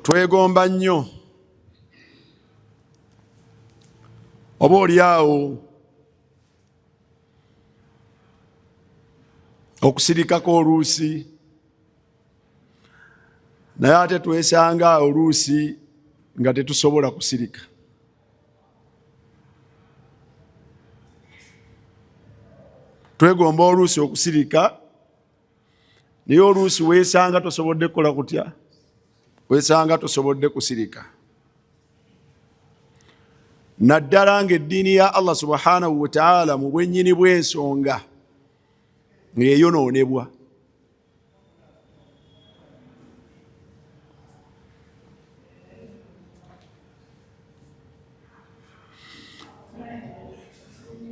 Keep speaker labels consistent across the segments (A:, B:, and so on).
A: twegomba nnyo oba oliawo okusirikako oluusi, naye ate twesanga oluusi nga tetusobola kusirika. Twegomba oluusi okusirika, naye oluusi weesanga tosobodde kukola kutya, weesanga tosobodde kusirika. Naddala ng'eddiini ya Allah subhanahu wa ta'ala mu bwennyini bw'ensonga ng'eyonoonebwa.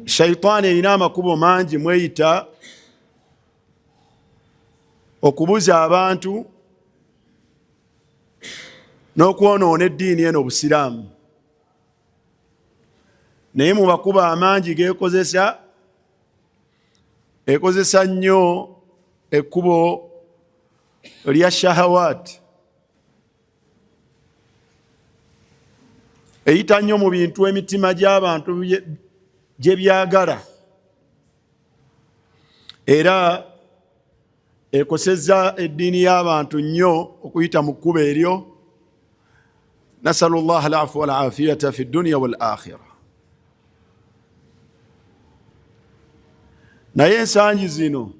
A: Shaitaani erina amakubo mangi mweyita okubuza abantu n'okwonoona eddiini eno Obusiraamu. Naye mu makubo amangi ekozesa nnyo ekkubo lya shahawaati. Eyita nnyo mu bintu emitima gy'abantu gye byagala, era ekosezza eddiini y'abantu nnyo okuyita mu kkubo eryo. Nasalu llaha al-afwa wal-afiyata fi dunya wal-akhira. Naye ensangi zino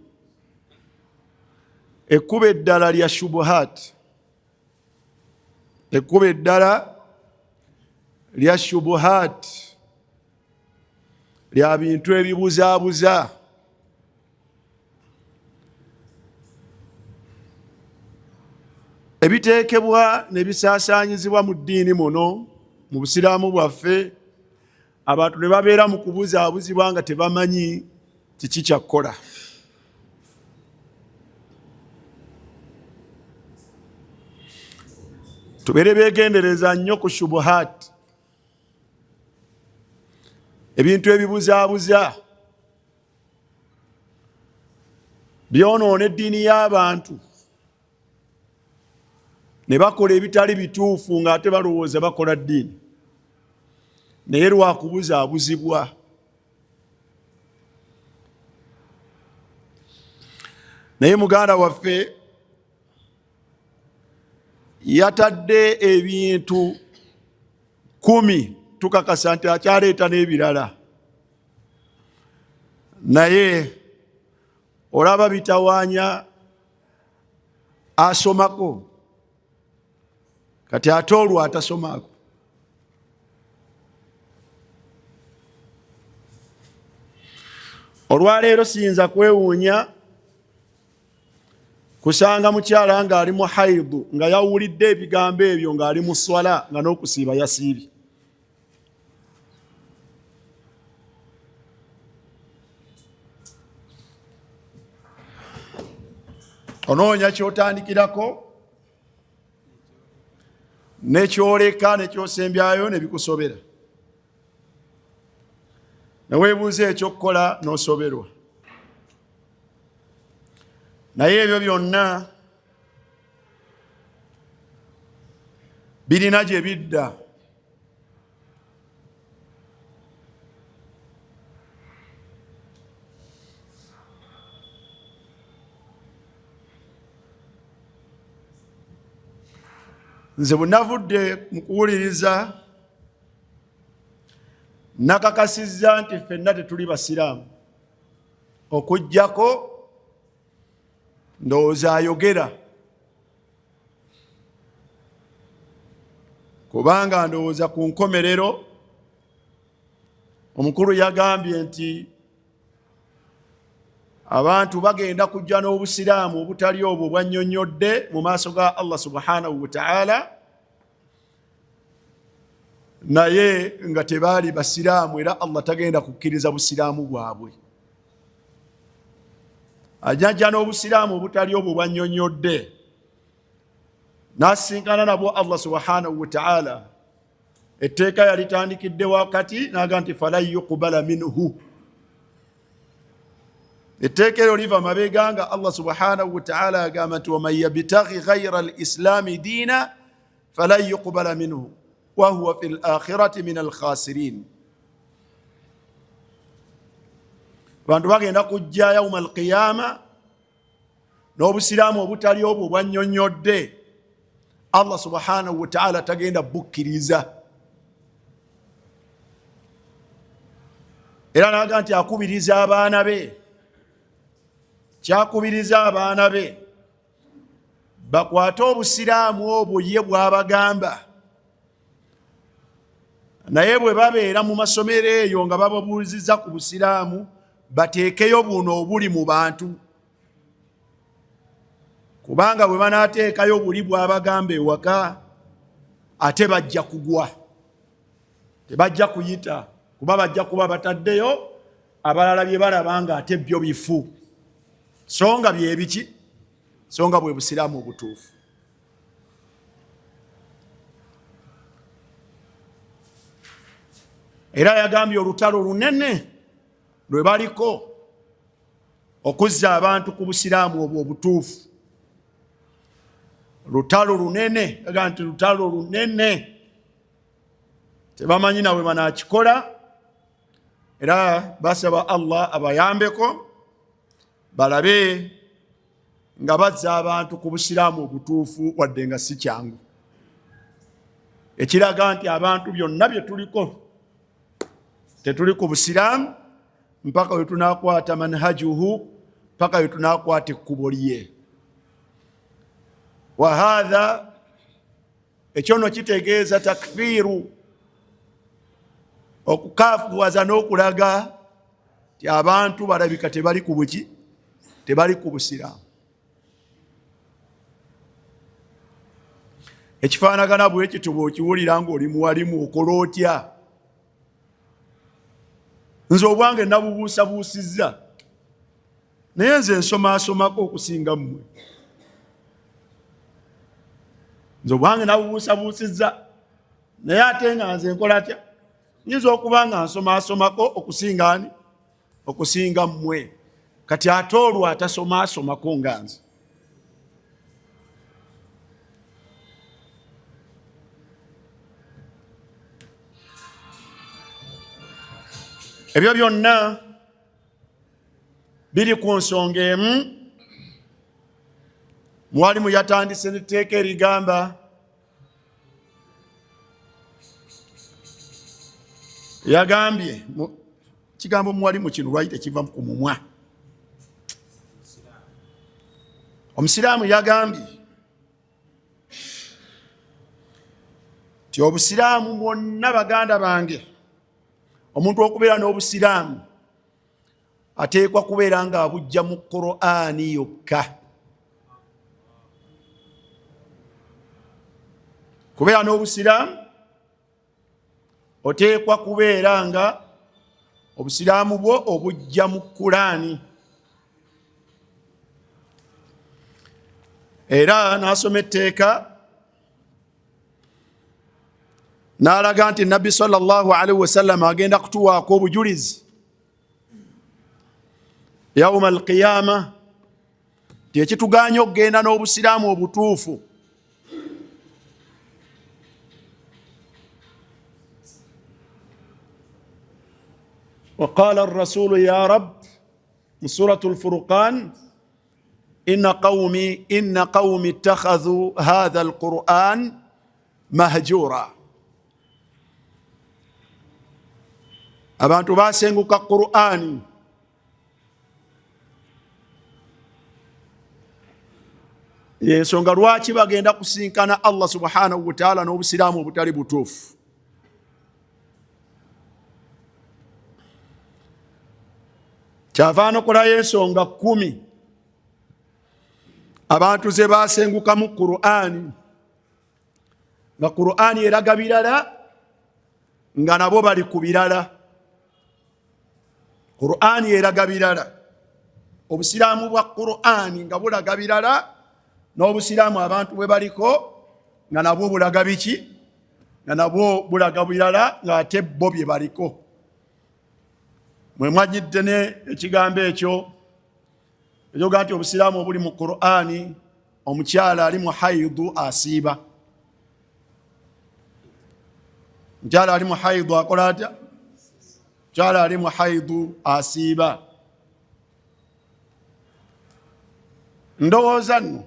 A: ekkubo eddala lya shubuhaat, ekkubo eddala lya shubuhaat, lya bintu ebibuzaabuza. Ebiteekebwa ne bisaasaanyizibwa mu ddiini muno, mu Busiraamu bwaffe, abantu ne babeera mu kubuzaabuzibwa nga tebamanyi kiki kyakkola. Tubeere beegendereza nnyo ku shubuhaat, ebintu ebibuzaabuza byonoona eddiini y'abantu, ne bakola ebitali bituufu ng'ate balowooza bakola ddiini, naye lwakubuzaabuzibwa. Naye muganda waffe yatadde ebintu 10, tukakasa nti akyaleeta n'ebirala, naye olaba bitawaanya asomako, kati ate olwo atasomako. Olwaleero siyinza kwewuunya kusanga mukyala ng'ali mu haidu nga yawulidde ebigambo ebyo ng'ali mu swala nga n'okusiiba yasiibye. Onoonya kyotandikirako nekyoleka nekyosembyayo nebikusobera, neweebuuza ekyokukola n'osoberwa. Naye ebyo byonna birina gye bidda. Nze bwe navudde mu kuwuliriza nakakasizza nti ffenna tetuli Basiraamu, okuggyako ndowooza ayogera, kubanga ndowooza ku nkomerero omukulu yagambye nti abantu bagenda kujja n'Obusiraamu obutali obwo bwannyonnyodde mu maaso ga Allah subhanahu wa ta'ala, naye nga tebaali Basiraamu, era Allah tagenda kukkiriza Busiraamu bwabwe. Ajjajja n'Obusiraamu obutali obwo bwannyonnyodde, n'asinkana nabwo Allah subhanahu wa ta'ala, etteeka yalitandikidde wakati n'aga nti falan yuqbala minhu. Etteeka eryo liva mabega nga Allah subhanahu wa ta'ala agamba nti waman yabtaghi ghayra al-islami diina falan yuqbala minhu wa huwa fil akhirati min al khasirin. Bantu bagenda kujja yawma al qiyama n'obusiraamu obutali obwo bwannyonnyodde, Allah subhanahu wa ta'ala tagenda bukkiriza. Era naga nti akubiriza abaana be, kyakubiriza abaana be bakwate obusiraamu obwo ye bwabagamba, naye bwe babeera mu masomero eyo nga bababuuliziza ku busiraamu bateekeyo buno obuli mu bantu, kubanga bwe banaateekayo buli bwabagamba ewaka ate bajja kugwa, tebajja kuyita, kuba bajja kuba bataddeyo abalala bye balaba nga ate byo bifu. So nga bye biki? So nga bwe busiraamu obutuufu. Era yagambye olutalo lunene lwe baliko okuzza abantu ku busiraamu obwo obutuufu. Lutalo lunene, yagambye nti lutalo lunene, tebamanyi nawe banakikola. Era basaba Allah abayambeko balabe nga bazza abantu ku busiraamu obutuufu, wadde nga si kyangu. Ekiraga nti abantu byonna bye tuliko tetuli ku busiraamu mpaka we tunakwata manhajuhu, mpaka we tunakwata ekkubo lye. Wa hadha, ekyo no kitegeeza takfiru, okukafuwaza n'okulaga ti abantu balabika tebali ku buki, tebali ku busiraamu. Ekifaanagana bwe kityo bw'okiwulira ng'oli muwalimu okola otya? Nze obwange nabubuusabuusizza, naye nze nsomaasomako okusinga mmwe. Nze obwange nabubuusabuusizza, naye ate nga nze nkola atya? Nyinza okuba nga nsomaasomako okusinga ani? Okusinga mmwe. Kati ate olwo atasomaasomako nga nze. Ebyo byonna biri ku nsonga emu. Mwalimu yatandise n'etteeka erigamba yagambye, kigambo mwalimu kino lwaki tekiva ku mumwa. Omusiraamu yagambye ti obusiraamu bwonna baganda bange, omuntu okubeera n'obusiraamu ateekwa kubeera nga abujja mu Qur'ani yokka. Kubeera n'obusiraamu oteekwa kubeera nga obusiraamu bwo obujja mu Qur'ani. Era n'asoma etteeka n'alaga nti Nabbi sallallahu alaihi wasallam agenda kutuwaako obujulizi yawma al-qiyama, tekituganya okugenda n'obusiraamu obutuufu. وقال الرسول يا رب من سورة الفرقان إن قومي اتخذوا هذا القرآن مهجورا. Abantu basenguka Qur'ani, yensonga lwaki bagenda kusinkana Allah subhanahu wa ta'ala n'obusiraamu obutali butuufu. Kyava anokolayo ensonga 10 abantu ze basenguka mu Qur'ani, nga Qur'ani eraga birala nga nabo bali ku birala. Qur'ani eraga birala, obusiraamu bwa Qur'ani nga bulaga birala, n'obusiraamu abantu bwe baliko nga nabwo bulaga biki? Nga nabwo bulaga birala, nga ate bo bye baliko. Mwe mwanyidde ne ekigambo ekyo ekyoga nti obusiraamu obuli mu Qur'ani, omukyala ali mu haidu asiiba. Mukyala ali mu haidu akola atya? Mukyala ali mu haidu asiiba. Ndowooza nno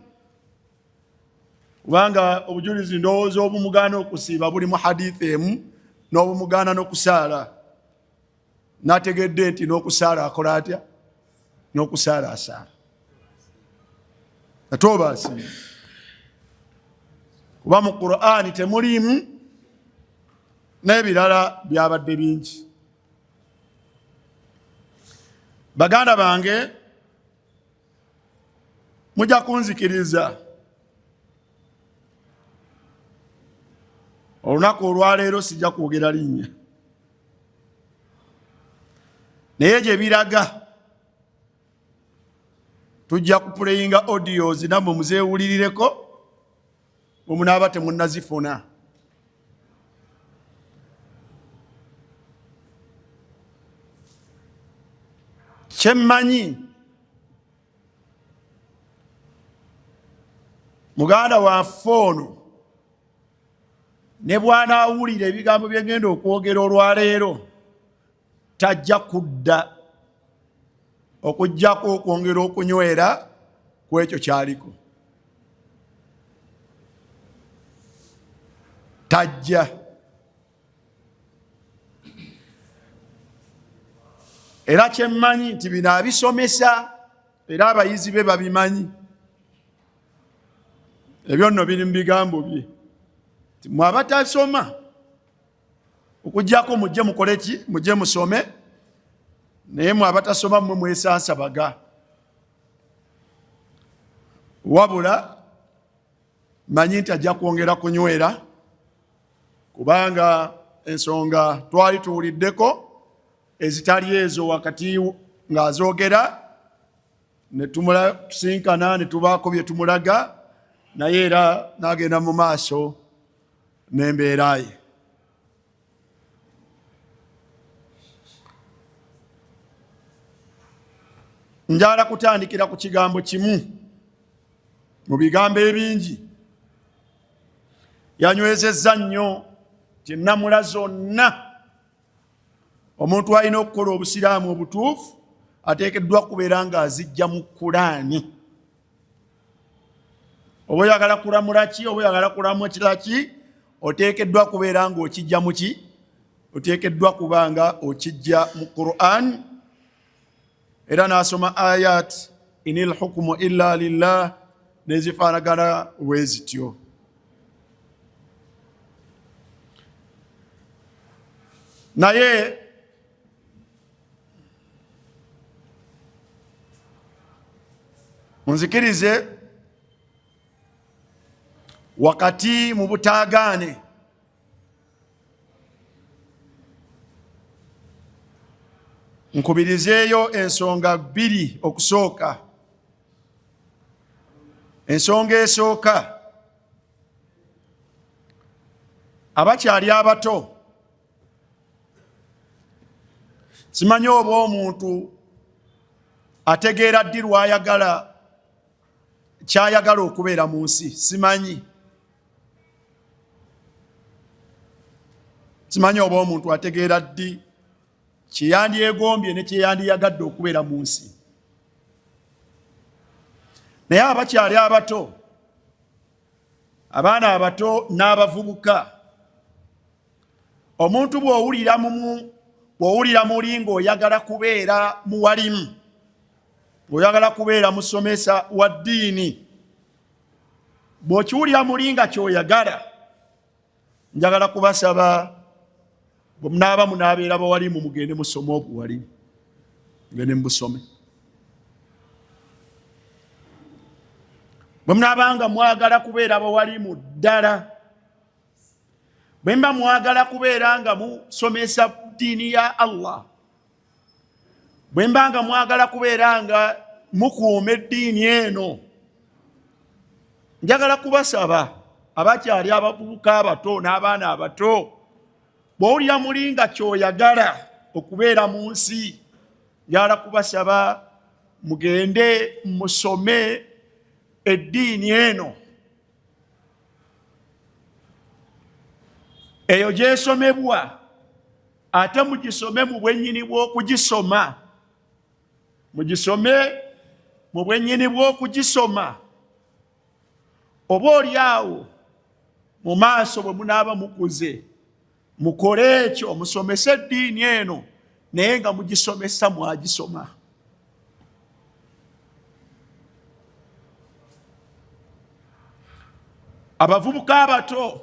A: kubanga obujulizi ndowooza obumugaana okusiiba buli mu hadithi emu n'obumugaana n'okusaala. Nategedde nti n'okusaala akola atya? N'okusaala asaala. Ate oba asiiba. Kuba mu Qur'ani temuliimu n'ebirala byabadde bingi. Baganda bange, mujja kunzikiriza olunaku olwaleero sijja kwogera linnya, naye gye biraga tujja kupuleyinga audios nammwe muzeewulirireko bwe munaaba temunnazifuna. Kyemmanyi muganda waffe ono ne bw'anaawulira ebigambo bye ngenda okwogera olwaleero tajja kudda okuggyako okwongera okunywera ku ekyo kyaliko. Tajja. Era kyemmanyi nti bino abisomesa era abayizi be babimanyi. Ebyo nno biri mu bigambo bye. Mwe abatasoma okuggyako mujje mukole ki? Mujje musome. Naye mwe abatasoma mmwe mwesansabaga. Wabula manyi nti ajja kwongera kunywera kubanga ensonga twali tuwuliddeko ezitali ezo wakati ng'azoogera ne tusinkana ne tubaako bye tumulaga, naye era n'agenda mu maaso n'embeera ye. Njagala kutandikira ku kigambo kimu mu bigambo ebingi. Yanywezezza nnyo nti nnamula zonna omuntu alina okukola obusiraamu obutuufu ateekeddwa kubeera ng'azijja mu Kulaani. Oba oyagala kulamula ki, oba oyagala kulamukira ki, oteekeddwa kubeera ng'okijja mu ki? Oteekeddwa kuba nga okijja mu Qur'an. Era n'asoma ayat inil hukmu illa lillah nezifaanagana bwe zityo. Naye munzikirize wakati mu butaagaane nkubirizeeyo ensonga bbiri okusooka. Ensonga esooka, abakyali abato, simanyi oba omuntu ategeera ddi lw'ayagala kyayagala okubeera mu nsi. Simanyi oba omuntu ategeera ddi kyeyandyegombye ne kyeyandiyagadde okubeera mu nsi. Naye abakyali abato, abaana abato n'abavubuka, omuntu bw'owulira muli ng'oyagala kubeera muwalimu, ng'oyagala kubeera musomesa wa ddiini, bw'okiwulira muli nga ky'oyagala, njagala kubasaba bwe munaaba munaabeera bawalimu mugende musome obuwalimu. Mugende mubusome. Bwe munaabanga mwagala kubeera bawalimu ddala, bwe mba mwagala kubeera nga musomesa ddiini ya Allah, bwe mba nga mwagala kubeera nga mukuuma eddiini eno, njagala kubasaba abakyali abavubuka abato n'abaana abato, bw'owulira muli nga ky'oyagala okubeera mu nsi, njagala kubasaba mugende musome eddiini eno. eyo gyesomebwa ate mugisome mu bwennyini bw'okugisoma, mugisome mu bwennyini bw'okugisoma. Oba oli awo mu maaso bwe munaaba mukuze mukole ekyo, musomese eddiini eno naye nga mugisomesa mwagisoma. Abavubuka abato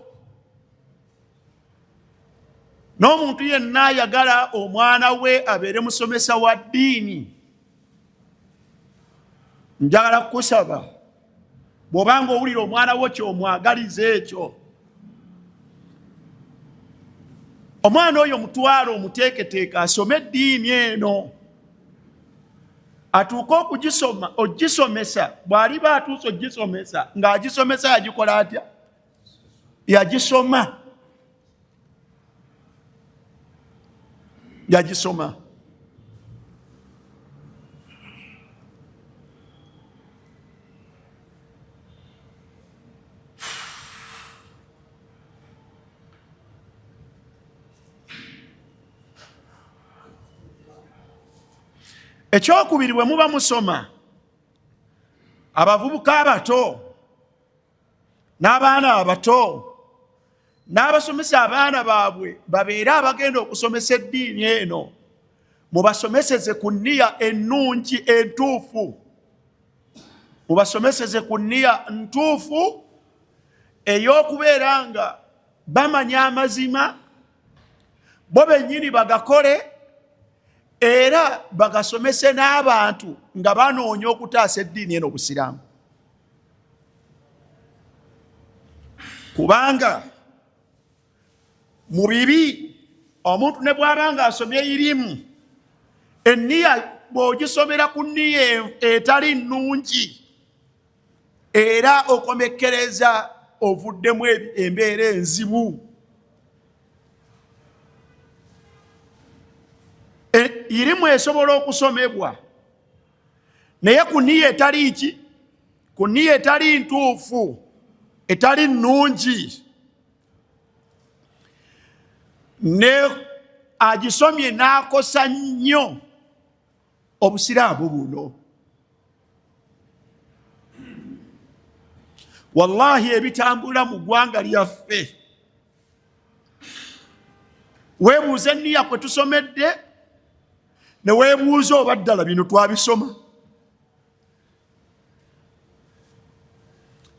A: n'omuntu yenna ayagala omwana we abeere musomesa wa ddiini, njagala kukusaba bw'obanga owulira omwana wo ky'omwagaliza ekyo, omwana oyo mutwale omuteeketeeke asome eddiini eno, atuuke ogisomesa. Bw'aliba atuuse ogisomesa, ng'agisomesa yagikola atya? Yagisoma. Ekyokubiri, bwe muba musoma, abavubuka abato n'abaana abato n'abasomesa abaana baabwe babeere abagenda okusomesa eddiini eno, mubasomeseze ku nniya ennungi entuufu, mubasomeseze ku nniya ntuufu ey'okubeera nga bamanya amazima, bo bennyini bagakole, era bagasomese n'abantu nga banoonya okutaasa eddiini eno Obusiraamu. Kubanga mu bibi omuntu ne bw'aba nga asomye irimu, enniya bw'ogisomera ku nniya etali nnungi, era okomekkereza ovuddemu embeera enzibu. Irimu esobola okusomebwa naye ku nniya etali ki? Ku nniya etali ntuufu, etali nnungi. Ne agisomye n'akosa nnyo Obusiraamu buno. Wallahi ebitambula mu ggwanga lyaffe, weebuuza enniya kwe tusomedde, ne weebuuza oba ddala bino twabisoma.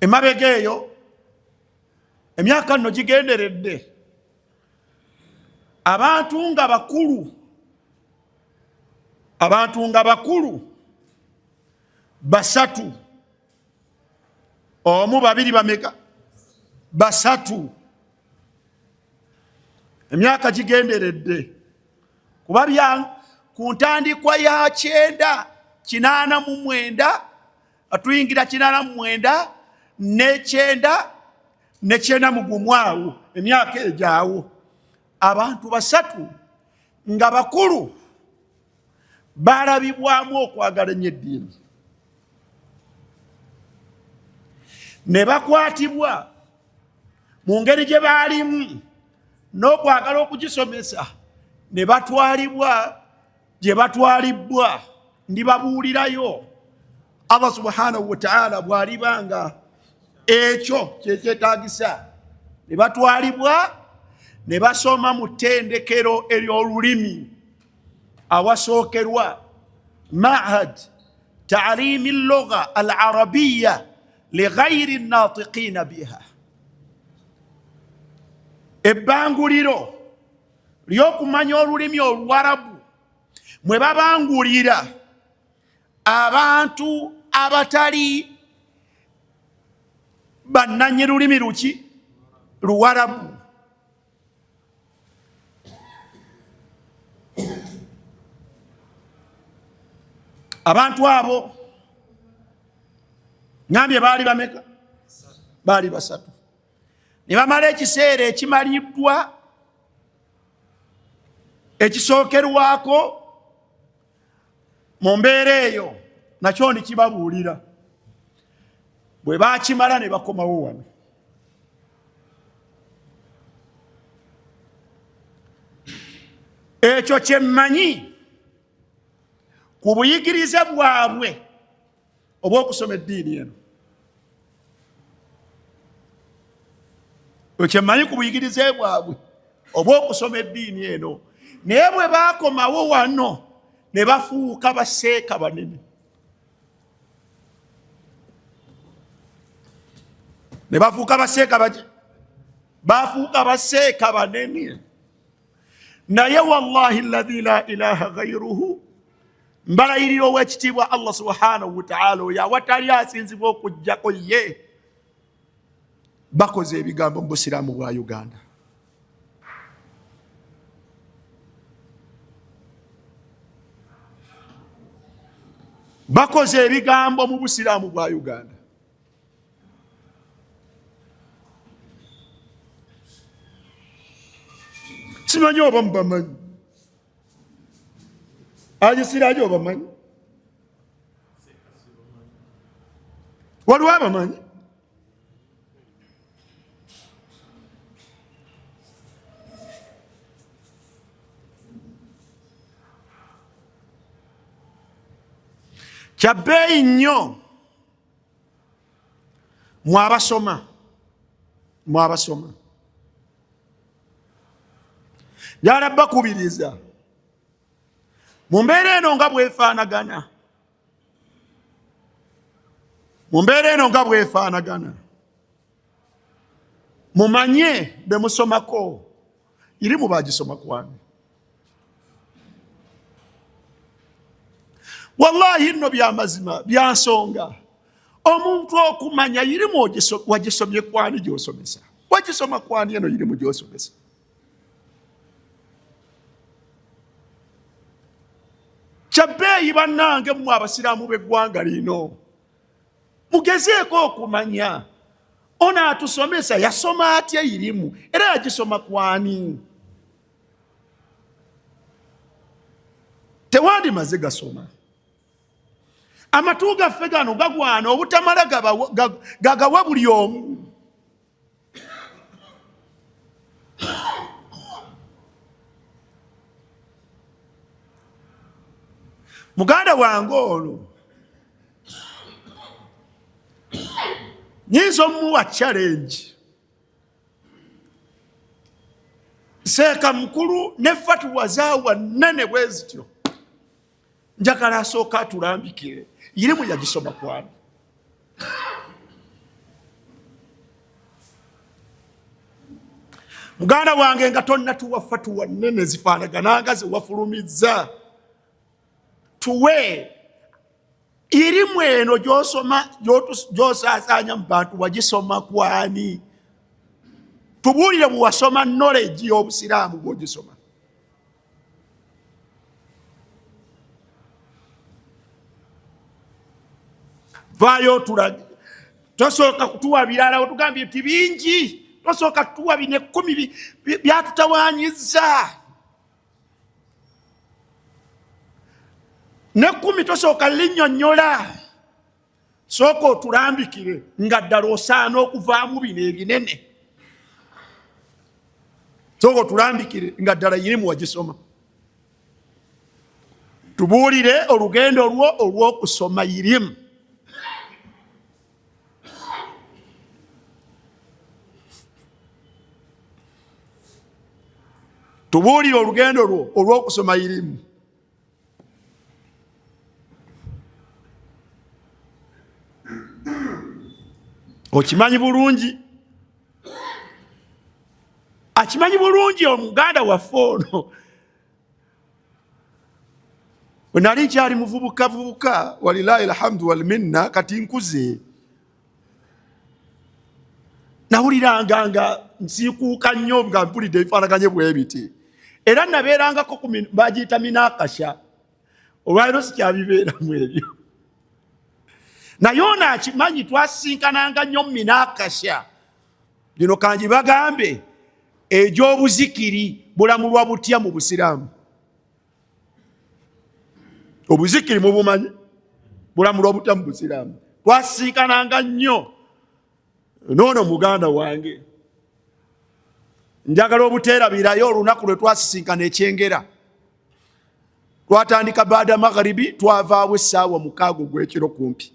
A: Emabega eyo emyaka nno gigenderedde, abantu nga bakulu basatu, omu babiri bameka, basatu, emyaka gigenderedde. Kuba ku ntandikwa ya 989 atuyingira 899 ne 990 awo, emyaka egyawo, abantu basatu nga bakulu balabibwamu okwagala ennyo eddiini, ne bakwatibwa mu ngeri gye baalimu n'okwagala okugisomesa, ne batwalibwa gye batwalibbwa. Ndibabuulirayo, Allah subhanahu wa ta'ala bw'alibanga ekyo kyekyetaagisa, ne batwalibwa ne basoma mu ttendekero ery'olulimi awasookerwa Ma'had Ta'limi al-Lugha al-Arabiyya li ghayri an-natiqina biha, ebbanguliro ly'okumanya olulimi Oluwarabu mwe babangulira abantu abatali bannanyi lulimi luki? Luwarabu. Abantu abo ngambye baali bameka? Baali basatu. Ne bamala ekiseera ekimaliddwa ekisookerwako mu mbeera eyo, nakyo ndikibabuulira. Bwe baakimala ne bakomawo wano. ekyo kyemmanyi ku buyigirize bwabwe obw'okusoma eddiini eno. Kyemmanyi ku buyigirize bwabwe obw'okusoma eddiini eno. Naye bwe baakomawo wano ne bafuuka baseeka banene. Ne bafuuka baseeka banene. Naye wallahi alladhi la ilaha ghayruhu, mbalayirira ow'ekitiibwa Allah subhanahu wa ta'ala oyo awatali asinzibwa okujjako ye, bakoze ebigambo mu busiraamu bwa Uganda. Bakoze ebigambo mu busiraamu bwa Uganda. Simanyi oba mubamanyi. Agisiraji oba manyi. Waliwo abamanyi. Kyabbeeyi nnyo mwabasoma. Njagala bakubiriza mu mbeera eno nga bwefaanagana, mumanye be musomako irimu bagisoma kwani. Wallahi nno byamazima byansonga omuntu okumanya irimu wagisomye kwani gy'osomesa. Wagisoma kwani eno irimu gy'osomesa? Kyabbeeyi bannange mmwe abasiraamu b'eggwanga lino, mugezeeko okumanya ono atusomesa yasoma atya irimu era yagisoma kwani. Tewandimaze gasoma. Amatu gaffe gano gagwana obutamala gagawa buli omu. Muganda wange ono nyinza omuwa challenge. Seeka mukulu ne fatuwa zaawa nnene bwe zityo. Njagala asooka atulambikire irimu yagisoma kwani. Muganda wange nga tonna tuwa fatuwa nnene zifaanagananga ze wafulumizza. Tuwe irimu eno gy'osoma gy'osaasaanya mu bantu wagisoma kwani. Tubuulire bwe wasoma knowledge y'obusiraamu bw'ogisoma. Vaayo tulage. Tosooka kutuwa birala otugambye nti bingi. Tosooka kutuwa bine 10 byatutawaanyizza. Ne 10 tosooka linnyonnyola. Sooka otulambikire nga ddala osaana okuvaamu bino ebinene. Sooka otulambikire nga ddala irimu wagisoma. Tubuulire olugendo olwo olw'okusoma irimu. Tubuulire olugendo olwo olw'okusoma irimu. Okimanyi bulungi. Akimanyi bulungi omuganda waffe ono. Bwe nali nkyali muvubuka walilahi alhamdu wal minna kati nkuze. Nawuliranga nga nsiikuuka nnyo nga mpulidde ebifaanaganye bwe biti. Era nabeerangako bagiyita minakasha. Olwaliro sikyabibeeramu ebyo. Naye ono akimanyi twasinkananga nnyo minakasha. Gino kangi bagambe egy'obuzikiri bulamulwa butya mu busiraamu. Obuzikiri mubumanyi bulamulwa butya mu busiraamu. Twasinkananga nnyo n'ono muganda wange. Njagala obuteerabirayo olunaku lwe twasisinkana ekyengera twatandika baada magharibi twavaawo essaawa 6 gwekiro kumpi.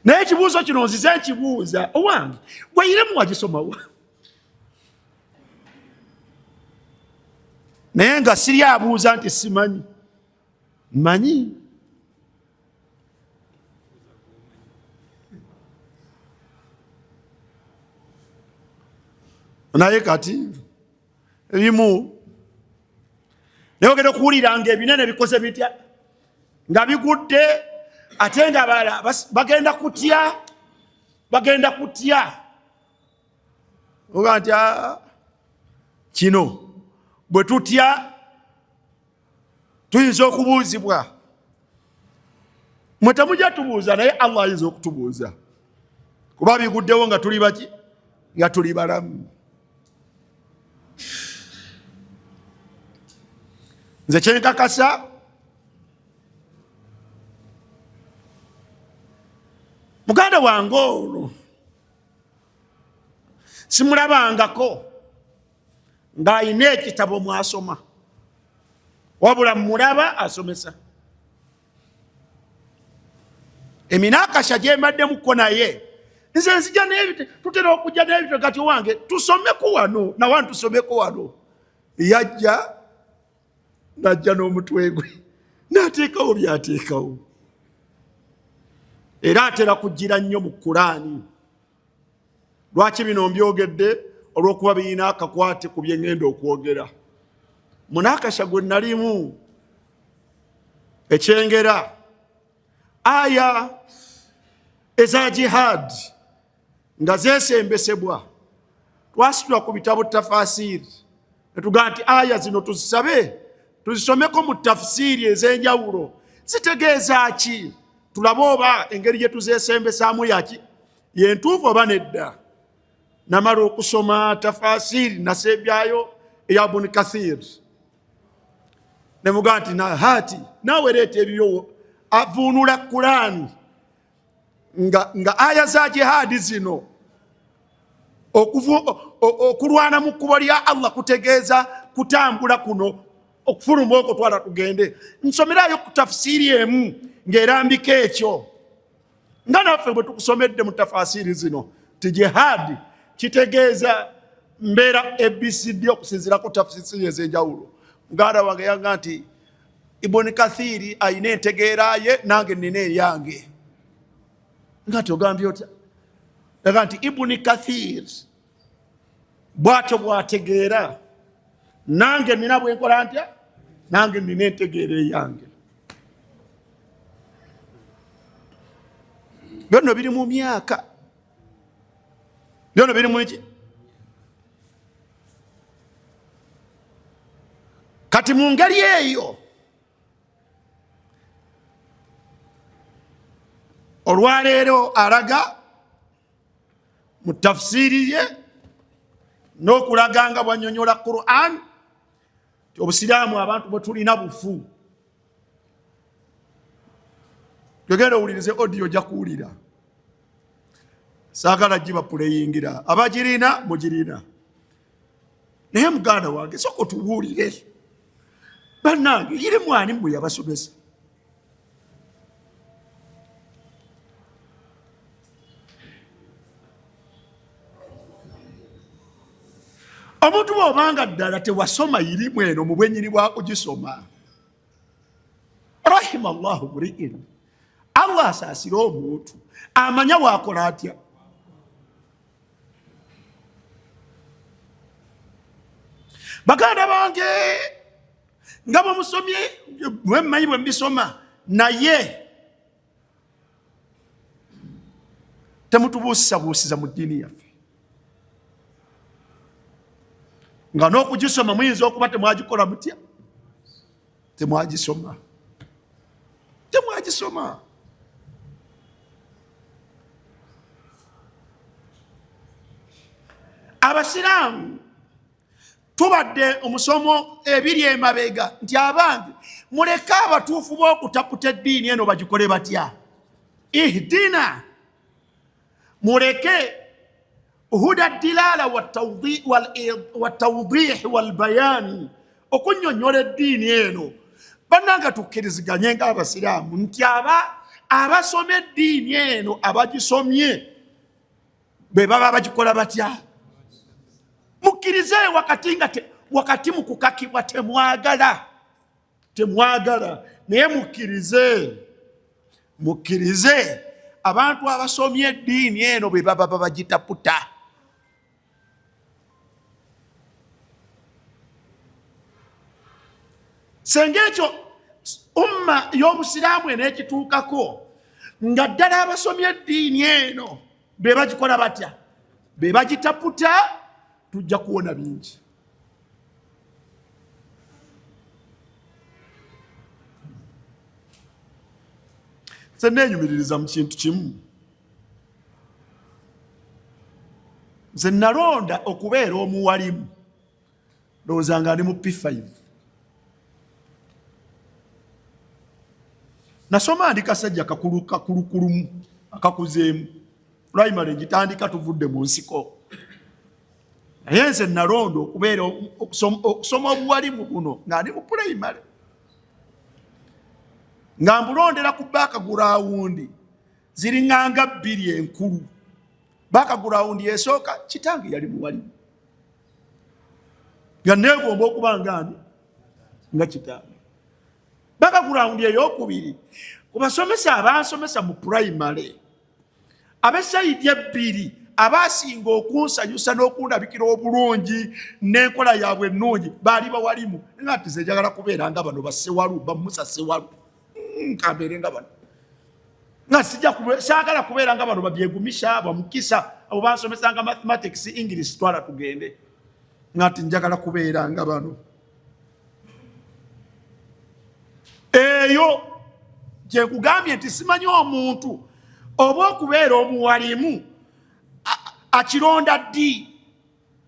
A: Naye ekibuuzo kino nzize nkibuuza owange gweiremu wagisomawa? Naye nga siri abuuza nti simanyi, manyi. Naye kati ebimu naye ogenda okuwulira nga ebinene bikoze bitya nga bigudde, ate nga bagenda kutya oga nti kino bwe tutya tuyinza okubuuzibwa. Mwe temujja tubuuza, naye Allah ayinza okutubuuza kuba biguddewo nga tuli baki, nga tuli balamu. Nze kyenkakasa muganda wange ono simulabangako ng'ayina ekitabo mwasoma, wabula mulaba asomesa. Eminakasha gyembaddemuko naye nze nzija n'ebite, tutera okujja n'ebite kati wange tusomeko wano nawantu tusomeko wano. Yajja najja n'omutwe gwe n'ateekawo byateekawo. Era atera kujjira nnyo mu Kulaani. Lwaki bino mbyogedde? Olw'okuba birina akakwate ku bye ngenda okwogera. Munakasha gwe nalimu ekyengera aya eza jihad nga zeesembesebwa, twasitula ku bitabo tafasiri netugaa nti aya zino tuzisabe tuzisomeko mu tafsiri ez'enjawulo. Zitegeeza ki? Tulabe oba engeri gye tuzeesembesaamu yaki yentuufu oba nedda. Namala okusoma tafasiri nasebyayo eya Ibn Kathir ne mugaa nti hati naawe leeta ebyo avuunula Kulaani nga aya za jihadi zino okulwana mu kkubo lya Allah kutegeeza kutambula kuno okufuluma okwo twala tugende. Nsomerayo ku tafsiri emu ng'erambika ekyo nga naffe bwe tukusomedde mu tafasiri zino ti jihadi kitegeeza mbeera ABCD okusinziira ku tafsiri ez'enjawulo. Muganda wange yanga nti Ibn Kathiri ayina entegeera ye nange nina eyange. Nga togambye otya? Yaga nti Ibn Kathir bw'atyo bw'ategeera, nange nina bwe nkola ntya, nange nina entegeera eyange. Byonna biri mu myaka, byonna biri mu ki? Kati mu ngeri eyo olwaleero alaga mu tafsiri ye n'okulaga nga bw'annyonnyola Qur'an ti obusiraamu abantu bwe tulina bufu. Twegenda owulirize audio ojja kuwulira, saagala giba puleyingira, abagirina mugirina. Naye muganda wange sooka otuwulire bannange yiri mwani mmwe yabasomesa. Omuntu bw'obanga ddala tewasoma irimu eno mu bwennyini bwa kugisoma, rahima Allahu mri'in, Allah asaasira omuntu amanya waakola atya. Baganda bange nga bwe musomye bwe mmanyi bwe mbisoma, naye temutubuusisabuusiza mu ddiini yaffe. Nga n'okugisoma muyinza okuba temwagikola mutya, temwagisoma. Abasiraamu tubadde omusomo ebiri emabega nti abange muleke abatuufu b'okutaputa eddiini eno bagikole batya. Ihdina, muleke huda dilala watawdih walbayani okunnyonnyola eddiini eno bannanga tukkiriziganye ng'abasiraamu nti abasoma eddiini eno abagisomye be baba bagikola batya? Mukkirize wakati mu kukakibwa temwagala naye mukkirize abantu abasomye eddiini eno be baba bagitaputa. Senga ekyo umma y'obusiraamu en'ekituukako nga ddala abasomye eddiini eno be bagikola batya? Be bagitaputa, tujja kuwona bingi. Nze neenyumiririza mu kintu kimu. Nze nalonda okubeera omuwalimu ndowooza nga ndi mu P5. Nasoma ndi kasajja kakulukulumu akakuzeemu primary ngitandika tuvudde mu nsiko. Naye nze nalonda okubeera okusoma obuwalimu buno nga ndi mu primary. Nga mbulondera ku background ziringanga 2 enkulu. Background esooka kitange yali muwalimu. Nga neegomba okuba nga kitange. Background ey'okubiri ku basomesa abansomesa mu primary ab'esayidi ebbiri abasinga okunsanyusa n'okundabikira obulungi n'enkola yaabwe ennungi baali bawalimu. Ngati nze njagala kubeera nga bano bassewalu bamusa ssewalu kambeere nga bano. Nga saagala kubeera nga bano babyegumisha bamukisa abo bansomesanga mathematics English twala tugende. Ngati njagala kubeera nga bano. Eyo gye kugambye nti simanyi omuntu oba okubeera omuwalimu akironda ddi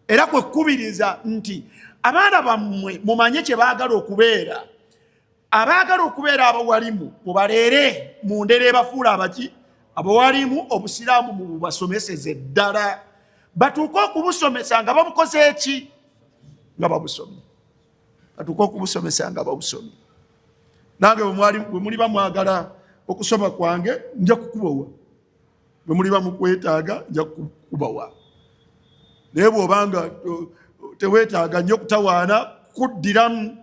A: era kwekubiriza nti abaana bammwe mumanye kye baagala okubeera. Abaagala okubeera abawalimu mubaleere mu ndera ebafuula abawalimu obusiraamu mubasomeseze ddala batuuke okubusomesa nga babukoze eki? Nga babusomye. Batuuke okubusomesa nga babusomye. Nange bwe muli bamwagala okusoma kwange nja kukubawa. Bwe muli bamukwetaaga nja kukubawa. Naye bw'obanga teweetaaga nnyo kutawaana kuddiramu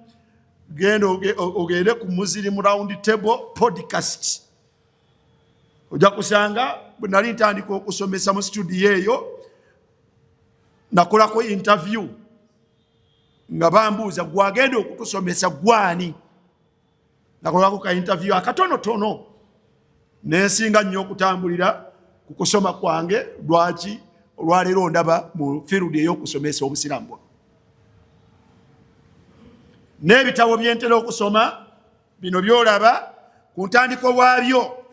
A: genda ogende ku Muslim Round Table podcast. Ojja kusanga bwe nali ntandika okusomesa mu studio eyo nakolako interview nga bambuuza gwagenda okutusomesa gwani. Nakolako ka interview akatonotono nensinga nnyo okutambulira ku kusoma kwange. Lwaki? Olwaleero ndaba mu field ey'okusomesa obusiraamu. N'ebitabo byentera okusoma bino byolaba ku ntandiko bwabyo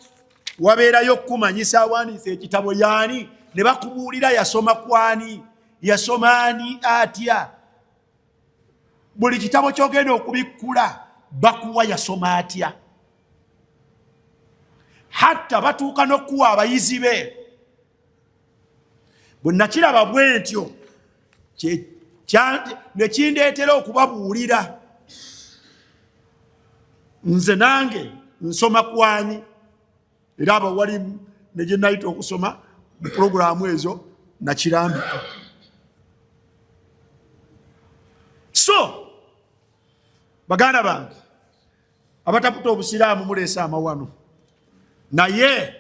A: wabeerayo okumanyisa awandiisa ekitabo yaani ne bakubuulira yasoma kwani, yasoma ani atya. Buli kitabo kyogenda okubikkula bakuwa yasoma atya. Hatta batuuka n'okuwa abayizi be. Bwe nakiraba bwe ntyo ne kindeetera okubabuulira. Nze nange nsoma kwani era abawalimu ne gye nayita okusoma mu puroguramu ezo nakirambika. So baganda bange abataputa obusiraamu muleesa amawano, naye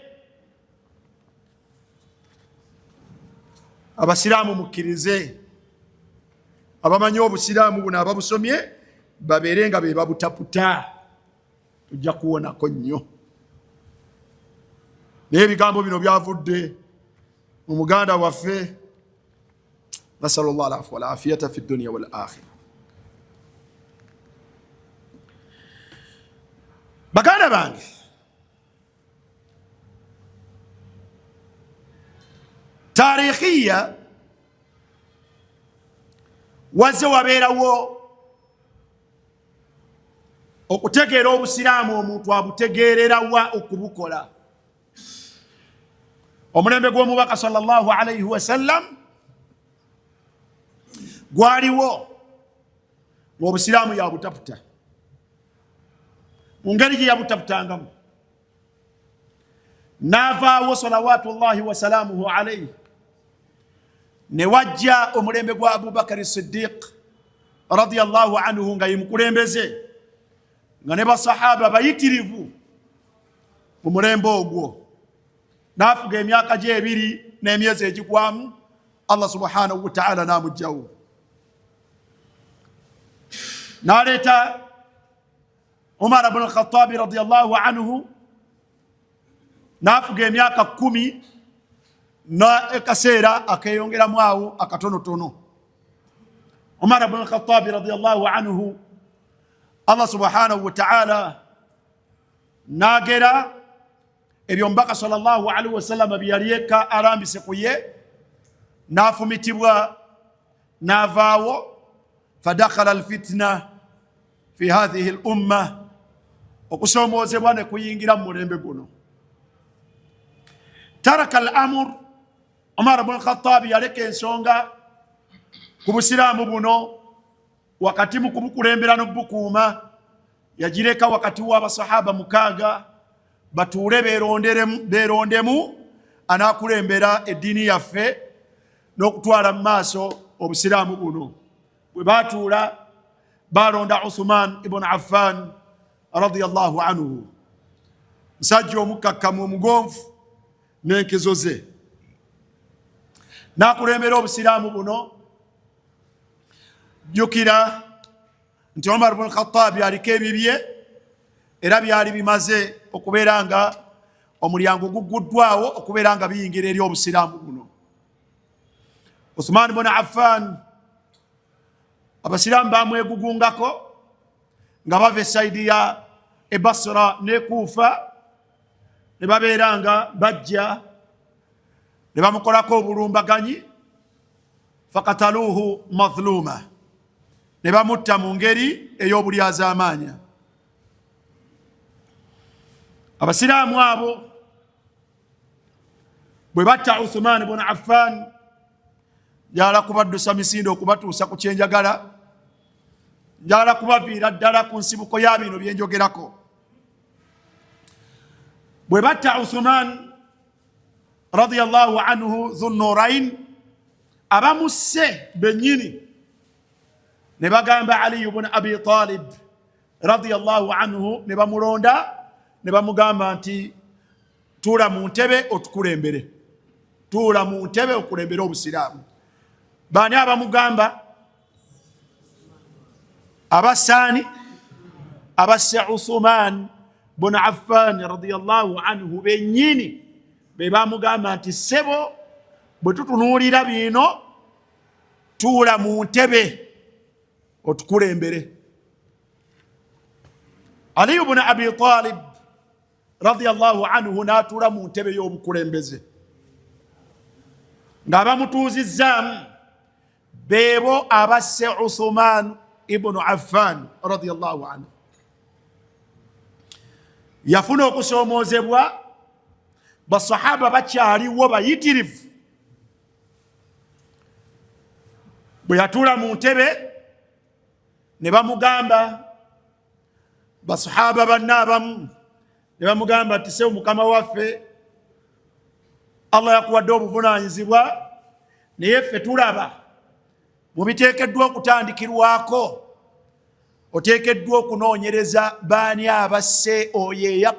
A: abasiraamu mukkirize abamanyi obusiraamu buno ababusomye babeere nga be babutaputa. Tujja kuwonako nnyo. Naye ebigambo bino byavudde mu muganda waffe. Nasallallahu alaihi wal afiyata fi dunya wal akhirah. Baganda bange tarikhiya wazze wabeerawo okutegeera obusiraamu omuntu abutegeerera wa okubukola. Omulembe gw'omubaka sallallahu alaihi wasallam gwaliwo obusiraamu yabutaputa mu ngeri gye yabutaputangamu. N'avaawo salawatullahi wasalaamuhu alayhi, ne wajja omulembe gwa Abubakari Siddiq radiyallahu anhu nga yemukulembeze, nga ne basahaba bayitirivu mu mulembe ogwo. N'afuga emyaka gye 2 n'emyezi egigwamu, Allah subhanahu wa ta'ala n'amugyawo. N'aleeta Umar ibn al-Khattab radiyallahu anhu, n'afuga emyaka 10 n'akaseera akeyongeramu awo akatonotono. Umar ibn al-Khattab radiyallahu anhu, Allah subhanahu wa ta'ala n'agera ebyo mbaka sallallahu alaihi wasallam byaliyeka arambise kuye, n'afumitibwa n'avaawo. Fadakhala alfitna fi hadhihi al-umma, okusomoozebwa ne kuyingira mu mulembe guno. Taraka al-amr, Umar ibn al-Khattab yaleka ensonga ku busiraamu buno wakati mu kubukulembera n'obukuuma, yagireka wakati w'abasahaba 6 batuule beerondemu anaakulembera eddiini yaffe n'okutwala mu maaso obusiraamu buno. Bwe baatuula balonda Uthman ibn Affan radiyallahu anhu, musajja omukakkamu omugonvu n'enkezo ze, n'akulembera obusiraamu buno. Jjukira nti Umar ibn Khattab aliko ebibye era byali bimaze okubeera nga omulyango guguddwawo okubeera nga biyingira eri obusiraamu buno. Uthman ibn Affan abasiraamu bamwegugungako nga bava esaidi ya Basra ne Kufa, ne babeera nga bajja ne bamukolako obulumbaganyi. Fakataluhu mazluma, ne bamutta mu ngeri ey'obulyazaamaanya. Abasiraamu abo bwe batta Uthman ibn Affan, njagala kubaddusa misinde okubatuusa ku kyenjagala, njagala kubaviira ddala ku nsibuko ya bino byenjogerako. Bwe batta Uthman radiyallahu anhu Dhunnurayn, abamusse bennyini ne bagamba Ali ibn Abi Talib radiyallahu anhu, ne bamulonda ne bamugamba nti tuula mu ntebe otukulembere, tuula mu ntebe okulembere obusiraamu. Baani abamugamba? Abasaani abasse Uthman ibn Affan radiyallahu anhu bennyini be bamugamba nti sebo, bwe tutunuulira bino tuula mu ntebe otukulembere. Ali ibn Abi Talib radiyallahu anhu n'atuula mu ntebe y'obukulembeze, ng'abamutuuzizzaamu beebo abasse Uthman ibn Affan radiyallahu anhu. Yafuna okusoomoozebwa, basahaba bakyaliwo bayitirivu. Bwe yatuula mu ntebe ne bamugamba, basahaba banne abamu ne bamugamba nti sewu mukama waffe, Allah yakuwadde obuvunaanyizibwa, naye ffe tulaba mu biteekeddwa okutandikirwako, oteekeddwa okunoonyereza baani abasse oyo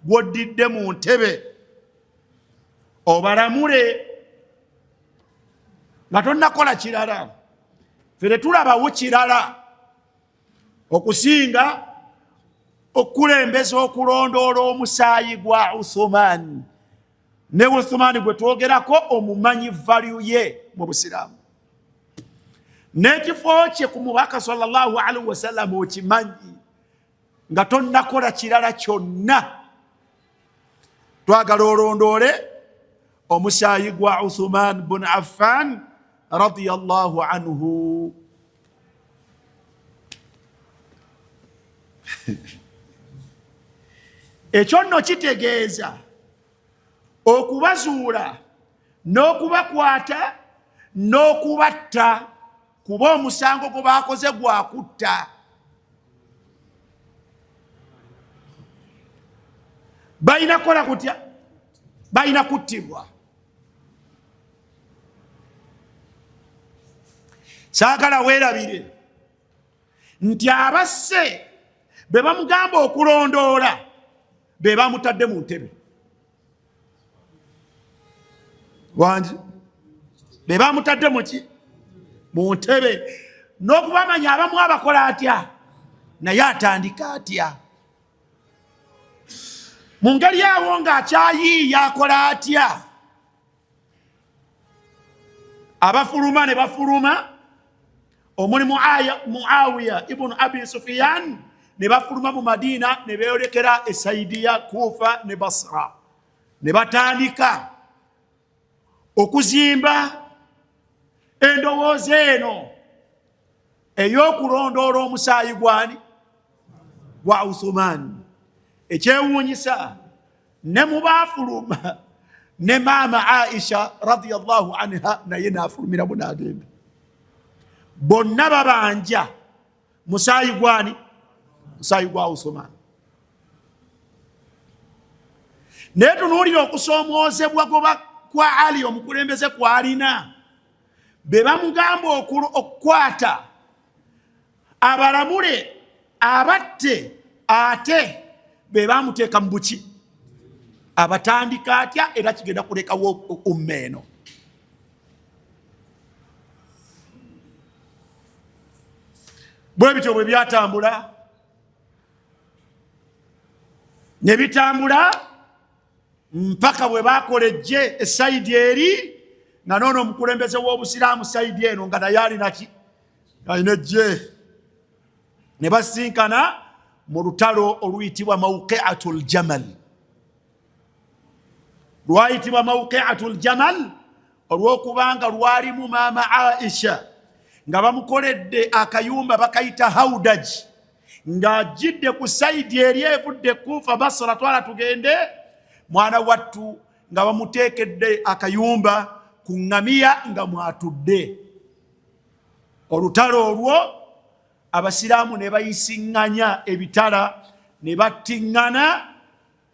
A: gwoddidde mu ntebe, obalamule nga tonnakola kirala. Ffe tetulabawo kirala okusinga okulembeza okulondoola omusaayi gwa Uthman. Ne Uthman gwe twogerako omumanyi value ye mu busiraamu, n'ekifo kye ku mubaka sallallahu alaihi wasallam okimanyi, nga tonnakola kirala kyonna. Twagala olondoole omusaayi gwa Uthman ibn Affan radiyallahu anhu. Ekyo nno kitegeeza okubazuula n'okubakwata n'okubatta kuba omusango gwe bakoze gwa kutta. Balina kukola kutya? Balina kuttibwa. Saagala weerabire nti abasse be bamugamba okulondoola be bamutadde mu ntebe wangi, be bamutadde muki? Mu ntebe. N'okubamanya abamu abakola atya naye atandika atya, mu ngeri awo ng'akyayiiya akola atya. Abafuluma ne bafuluma, omuli Muawiya ibn Abi Sufyan ne bafuluma mu Madina ne beolekera esaidiya Kufa ne Basra, ne batandika okuzimba endowooza eno ey'okulondoola omusaayi gwani? Gwa Uthman. Ekyewuunyisa ne mu baafuluma ne maama Aisha radiyallahu anha naye naafulumira bunagenda, bonna babanja musaayi gwani? Musaayi gwa Uthman. Naye tunuulira okusoomoozebwa kwa Ali omukulembeze kwalina, be bamugamba okukwata abalamule abatte ate be bamuteeka mu buki? Abatandika atya era kigenda kulekawo umma eno. Bwe bityo bwe byatambula ne bitambula mpaka bwe bakolejje esaidi eri, nga noono omukulembeze w'obusiraamu saidi eno nga naye alinaki? Alina ejje. Ne basinkana mu lutalo oluyitibwa Mawqi'atul Jamal. Lwayitibwa Mawqi'atul Jamal olw'okubanga lwalimu maama Aisha nga bamukoledde akayumba bakayita Haudaj, ng'ajjidde ku saidi eri evudde Kufa Basra, twala tugende, mwana wattu nga bamuteekedde akayumba ku ŋŋamiya nga mwatudde. Olutalo olwo abasiraamu ne bayisiŋŋanya ebitala ne battiŋŋana,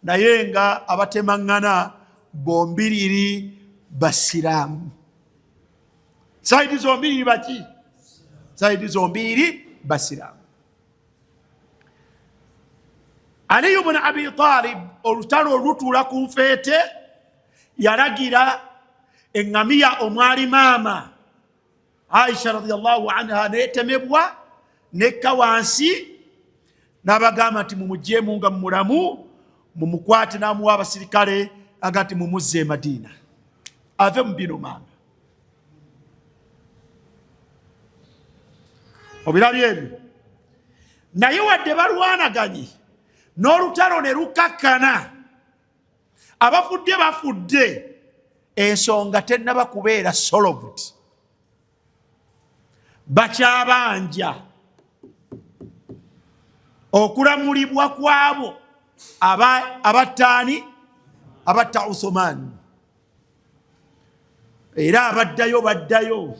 A: naye nga abatemaŋŋana bombiriri basiraamu. Saidi zombiriri baki? Saidi zombiriri basiraamu. Ali ibn Abi Talib olutalo olutuula ku nfeete yalagira eŋŋamiya omwali maama Aisha radiyallahu anha neetemebwa nekka wansi, n'abagamba nti mumugyemu nga mulamu, mumukwate, n'amuwa abasirikale aga nti mumuzze e Madina ave mu bino maama. Obirabye ebyo? Naye wadde balwanaganye n'olutalo ne lukakkana, abafudde bafudde, ensonga tennaba kubeera solved. Bakyabanja okulamulibwa kwabo abattaani? Abatta Uthman. Era abaddayo baddayo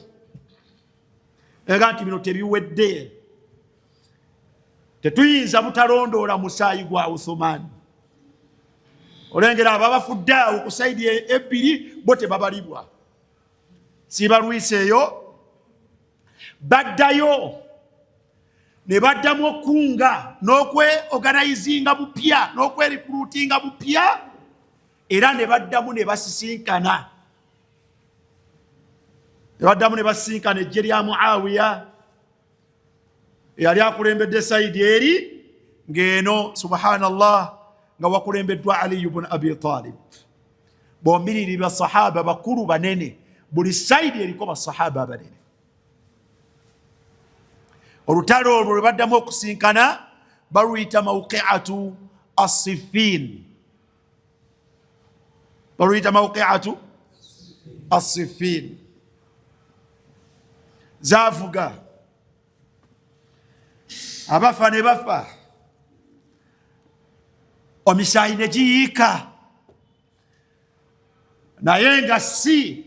A: era nti bino tebiwedde, tetuyinza butalondoola musaayi gwa Uthman. Olengera ababafudde awo ku saidi ebbiri bo tebabalibwa. Siibalwise eyo baddayo ne baddamu okunga n'okwe-organizinga bupya n'okwerikuluutinga bupya, era ne baddamu ne basisinkana. Ne baddamu ne basisinkana ejje lya Muawiya eyali akulembedde saidi eri, ng'eno subhanallah nga wakulembeddwa Ali ibn Abi Talib. Bombiriri basahaba bakulu banene, buli saidi eriko basahaba banene. Olutalo olwo lwe baddamu okusinkana baluyita Mawqi'atu as-Siffin. Baluyita Mawqi'atu as-Siffin. Zaavuga, abafa ne bafa, omisaayi ne giyiika, naye nga si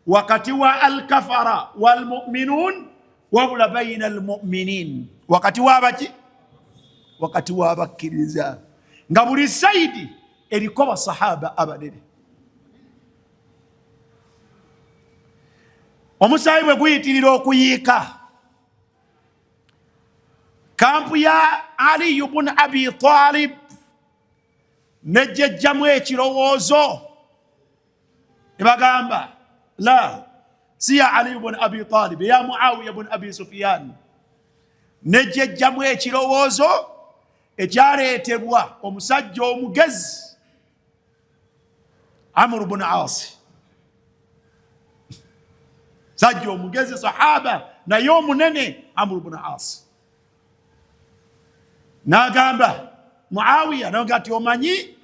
A: wakati wa al-kafara wal mu'minun wabula bayna al-mu'minin, wakati wa baki, wakati wa bakkiriza, nga buli saidi eriko basahaba abanene. Omusaayi bwe guyitirira okuyiika, kampu ya Ali ibn Abi Talib nejjejjamu ekirowoozo ne bagamba la si ya Ali ibn Abi Talib, ya Muawiya ibn Abi Sufyan. Nejjejjamu ekirowoozo ekyaleetebwa omusajja omugezi Amr ibn As, sajja omugezi sahaba naye omunene Amr ibn As. Nagamba Muawiya nagati omanyi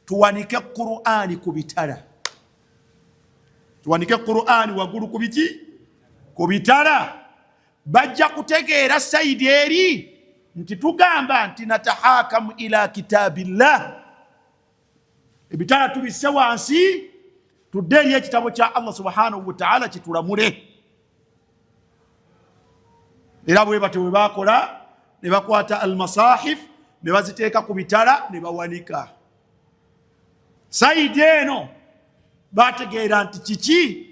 A: tuwanike Qur'ani ku bitala, tuwanike Qur'ani waggulu ku biki, ku bitala. Bajja kutegeera saidi eri nti tugamba nti natahakamu ila kitabillah, ebitala tubisse wansi tudde eri ekitabo kya Allah subhanahu wa ta'ala kitulamule. Era bwe batyo bwe bakola ne bakwata al-masahif ne baziteeka ku bitala ne bawanika. Saidi eno bategeera nti kiki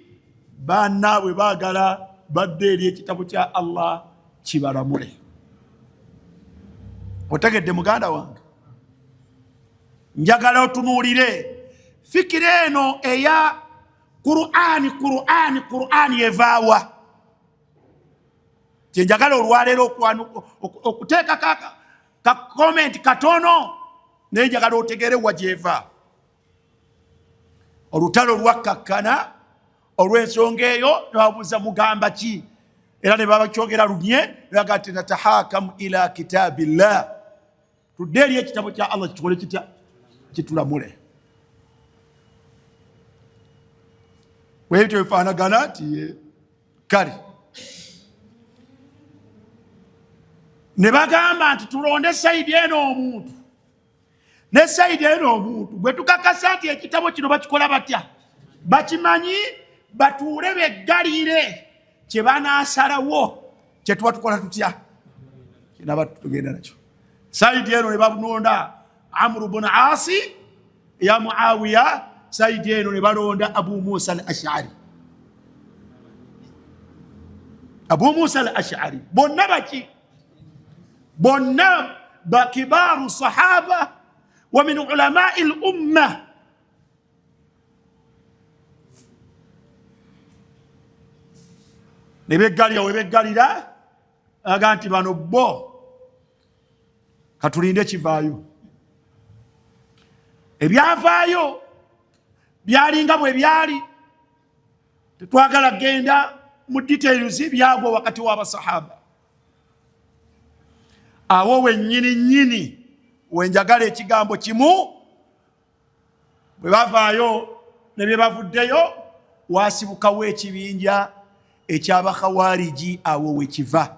A: bannaabwe baagala badde eri ekitabo kya Allah kibalamule. Otegedde muganda wange? Njagala otunuulire fikira eno eya Qur'ani evaawa. Kyenjagala olwaleero okuteeka ka comment katono naye njagala otegeere wa gyeva. Olutalo lwakkakkana olw'ensonga eyo ne babuuza mugamba ki, era ne babakyogera lumye ne baga nti natahakamu ila kitabillah, tudde eri ekitabo kya Allah kikole kitya, kitulamule. Bwebityo bifaanagana nti kale ne bagamba nti tulonde saidi eno omuntu ne saidi eno omuntu, bwe tukakasa nti ekitabo kino bakikola batya, bakimanyi, batuule beggalire kye banaasalawo kye tuba tukola tutya, kinaba tugenda nakyo. Saidi eno ne balonda Amr ibn As ya Muawiya, saidi eno ne balonda Abu Musa al-Ash'ari. Abu Musa al-Ash'ari bonna baki, bonna bakibaru sahaba wa min ulamai al-umma. Ne beggalira we beggalira aga nti bano bo katulinde kivaayo. Ebyavaayo byalinga bwe byali, tetwagala genda mu details byagwa wakati w'abasahaba. Awo wennyini wenjagala ekigambo kimu, bwe bavaayo ne bye bavuddeyo wasibukawo ekibinja eky'abakhawariji. Awo wekiva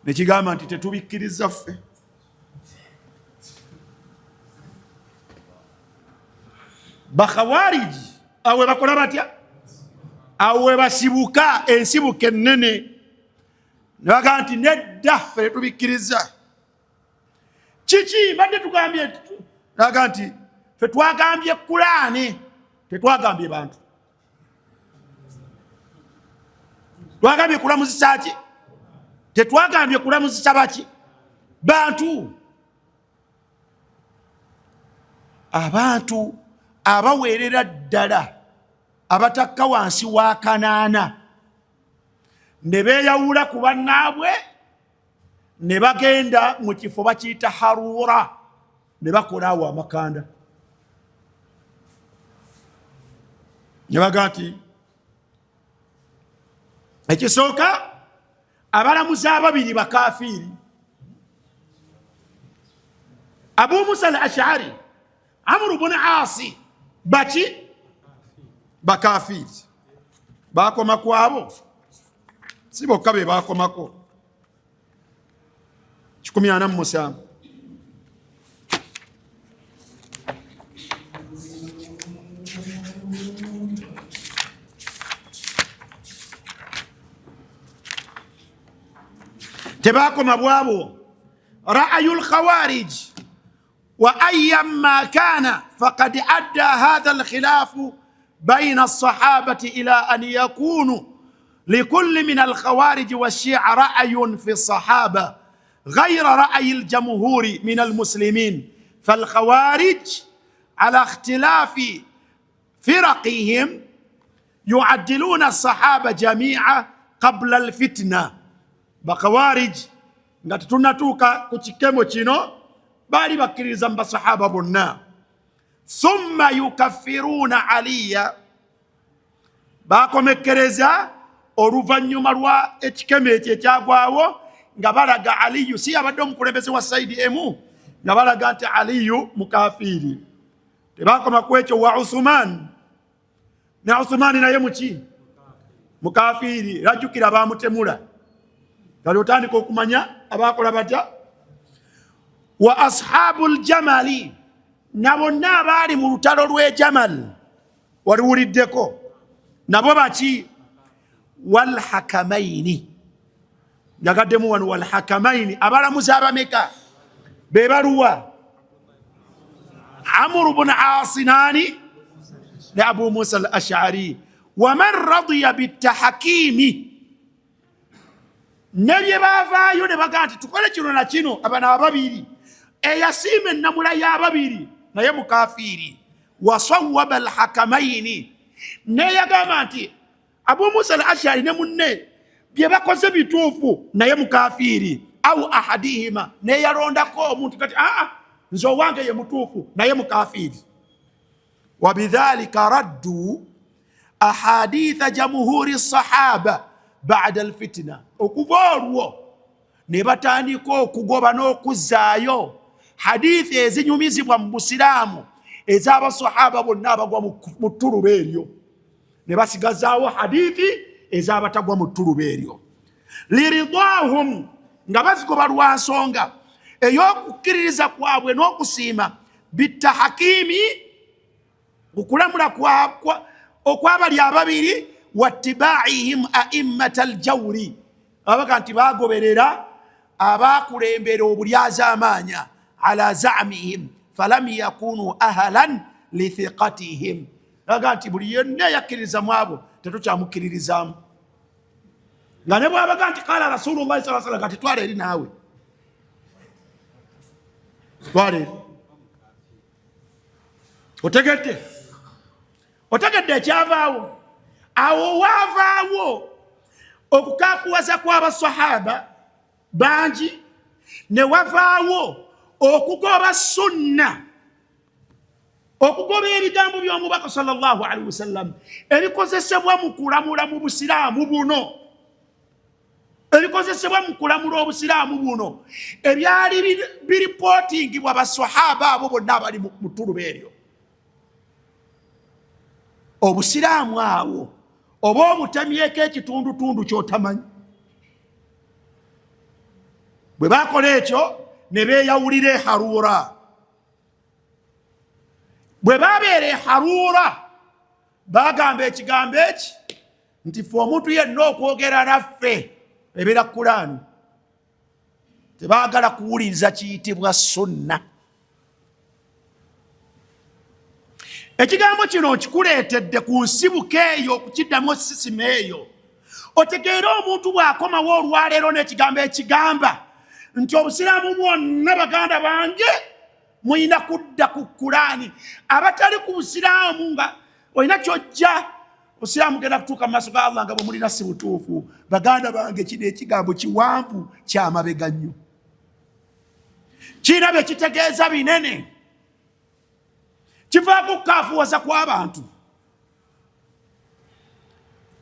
A: nekigamba nti tetubikkiriza ffe. Bakhawariji awe bakola batya, awe basibuka ensibuka ennene naga nti nedda ffe tetubikkiriza. Kiki badde tugambye? Naga nti ffe twagambye Qur'ani, tetwagambye bantu. Twagambye kulamuzisa ki? Tetwagambye kulamuzisa baki? Bantu. Abantu abaweerera ddala abatakka wansi wa kanaana ne beeyawula ku bannaabwe ne bagenda mu kifo bakiyita Harura ne bakola awo amakanda. Ne baga nti ekisooka abalamuzi ababiri bakafiiri. Abu Musa al-Ash'ari, Amr ibn As baki bakafiiri. Bakoma kwabo si bokka be bakomako. 147. tebakoma bwabo. Ra'ayul khawarij wa ayyamma kana faqad adda hadha al-khilafu bayna as-sahabati ila an yakunu لكل من الخوارج والشيعة رأي في الصحابة غير رأي الجمهور من المسلمين. فالخوارج على اختلاف فرقهم يعدلون الصحابة جميعا قبل الفتنة. بخوارج نتوناتوكا كتكمو تشينو بالي بكريزا بصحابة بنا ثم يكفرون عليا باكو مكريزا oluvanyuma lwa ekikeme ekyo ekyagwawo nga balaga Aliyu si abadde omukulembeze wa saidi emu nga balaga nti Aliyu mukafiri. Tebakoma ku ekyo wa Uthman ne Uthman naye muki mukafiri. Rajukira bamutemula kali otandika okumanya abakola batya. Wa ashabul jamali nabo n'abaali mu lutalo lw'e Jamal waliwuliddeko nabo baki wal hakamaini nagaddemu wano wal hakamaini abalamuzi abameka be baluwa Amr ibn Asinani ne Abu Musa al-Ash'ari. Wa man radiya bitahakimi nebye bavaayo ne baga nti tukole kino na kino abana ababiri eyasiime namula y'ababiri naye mukafiri. Wa sawwaba al-hakamaini ne yagamba nti Abu Musa al-Ash'ari ne munne bye bakoze bituufu naye mukafiri. Au ahadihima ne yalondako omuntu kati nze owange ye mutuufu naye mukafiri. Wabidhalika raddu ahaditha jamhuri sahaba ba'da al-fitna. Okuva olwo ne batandika okugoba n'okuzaayo hadithi ezinyumizibwa mu Busiraamu ez'abasahaba bonna abagwa mu ttuluba eryo ne basigazaawo hadithi ez'abatagwa mu ttuluba eryo. Liridahum nga bazigoba lwa nsonga ey'okukkiririza kwabwe n'okusiima bitahakimi okulamula okw'abali ababiri wattibaihim a'immata aljawri abaga nti bagoberera abakulembera obulyazaamaanya ala zamihim falam yakunu ahlan lithiqatihim. Aga nti buli yenna yakkiririza mu abo tetukyamukkiririzaamu nga ne bwabaga nti qala Rasulullah sallallahu alaihi wasallam kati twala eri naawe twala eri. Otegedde ekyavaawo awo waavaawo okukakuwaza kw'abasahaba bangi ne wavaawo okugoba sunna okugoba ebigambo by'omubaka sallallahu alaihi wasallam ebikozesebwa mu kulamula mu Busiraamu buno ebikozesebwa mu kulamula Obusiraamu buno ebyali biripootingibwa basahaba abo bonna abali mu ttuluba eryo. Obusiraamu awo oba obutamyeko ekitundutundu kyotamanyi. Bwe bakola ekyo ne beeyawulira e Haruura. Bwe babeera e Haruura bagamba ekigambo eki nti ffe omuntu yenna okwogera naffe ebeera Kulaani tebaagala kuwuliriza kiyitibwa sunna. Ekigambo kino nkikuleetedde ku nsibuko eyo okukiddamu osisima eyo otegeera omuntu bw'akomawo olwaleero n'ekigambo ekigamba nti Obusiraamu bwonna baganda bange muyina kudda ku Kulaani. Abatali ku Busiraamu nga olina kyojja Obusiraamu genda kutuuka mu maaso ga Allah nga bwe mulina si butuufu. Baganda bange kino ekigambo kiwanvu kyamabega nnyo kiina bye kitegeeza binene kivaako okukaafuwaza kw'abantu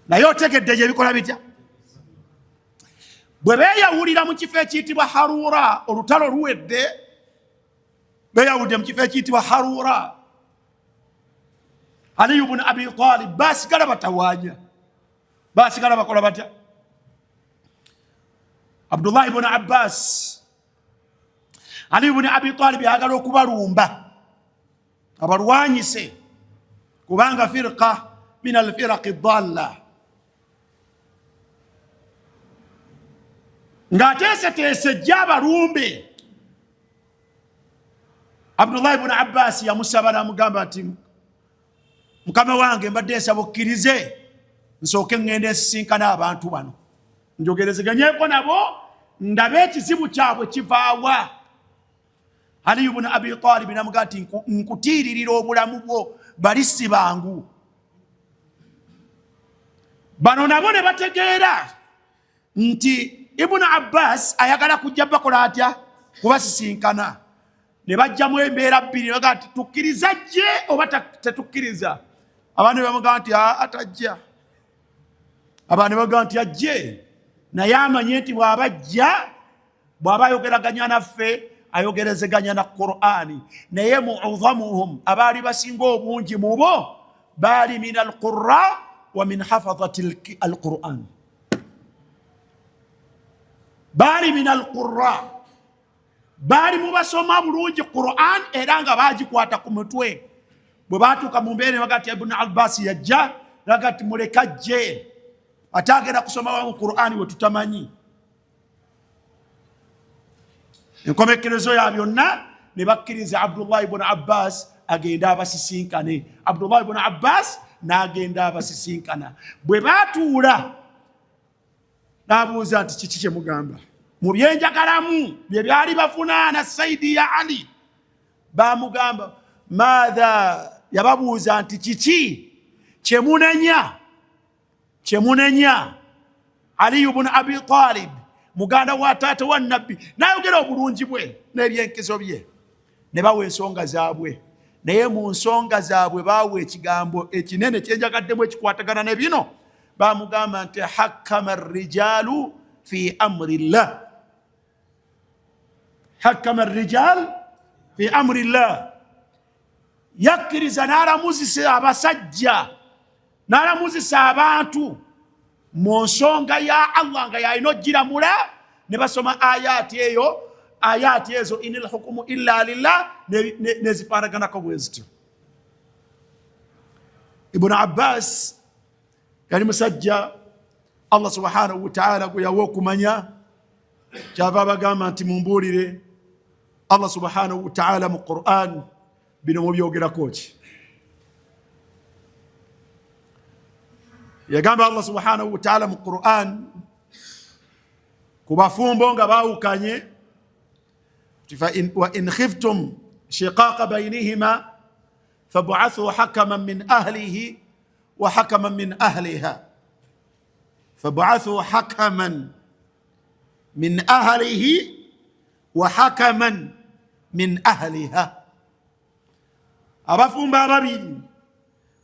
A: naye otegedde gye bikola bitya. Bwe beeyawulira mu kifo ekiyitibwa Haruura olutalo luwedde beeyawulidde mu kifo ekiyitibwa Haruura Ali ibn Abi Talib baasigala batawaanya baasigala bakola batya. Abdullah ibn Abbas Ali ibn Abi Talib yagala okubalumba abalwanyise kubanga firqa min alfiraqi dalla. ng'ateeseteese gy'abalumbe. Abdullah ibn Abbas yamusaba n'amugamba nti mukama wange mbadde nsaba okkirize nsooke ŋŋende nsisinkana abantu bano njogerezeganyeko nabo ndabe ekizibu kyabwe kivaawa. Ali ibn Abi Talib n'amugamba nti nkutiiririra obulamu bwo bali si bangu. Bano nabo ne bategeera nti Ibn Abbas ayagala kujja bakola atya kubasisinkana. Ne bajjamu embeera bbiri baga nti tukkiriza jje oba tetukkiriza. Abantu ne bamugamba nti atajja. Abantu baga nti ajje naye amanye nti bw'aba ajja bw'aba ayogeraganya naffe ayogerezeganya na Qur'ani. Naye mu'adhamuhum abaali basinga obungi mu bo baali min al-qurra wa min hafadhati al-Qur'an. Baali min al-qurra baali mubasoma bulungi Qur'an era nga bagikwata ku mutwe. Bwe baatuuka mu mbeera bagati Ibn Abbas yajja bagati muleka jje atagenda kusoma wa Qur'ani we tutamanyi. Enkomekerezo ya byonna ne bakkiriza Abdullah ibn Abbas agenda abasisinkane. Abdullah ibn Abbas n'agenda abasisinkana. Bwe baatuula n'abuuza nti kiki kye mugamba mu byenjagalamu bye byali bafunaana Saidi ya Ali. Bamugamba maadha, yababuuza nti kiki kyemunenya Ali ibn Abi Talib muganda wa taata wa nabbi n'ayogera obulungi bwe n'ebyenkizo bye. Ne bawa ensonga zaabwe, naye mu nsonga zaabwe baawa ekigambo ekinene kyenjagaddemu ekikwatagana ne bino. Bamugamba nti hakkama ar-rijalu fi amri llah. Hakkama ar-rijal fi amri llah. Yakkiriza n'alamuzisa abasajja n'alamuzisa abantu mu nsonga ya Allah nga yalina ogiramula. Ne basoma ayati ezo inil hukumu illa lillah nezifaanaganako bwe zityo. Ibn Abbas yali musajja Allah subhanahu wa ta'ala gwe yawa okumanya. Kyava bagamba nti mumbuulire Allah subhanahu wa ta'ala mu Qur'an bino mubyogerako ki. Yagamba Allah subhanahu wa ta'ala mu Qur'an ku bafumbo nga baawukanye wa in khiftum shiqaqa baynihima fab'athu hakaman min ahlihi wa hakaman min ahliha. Fab'athu hakaman min ahlihi wa hakaman min ahliha. Abafumba ababiri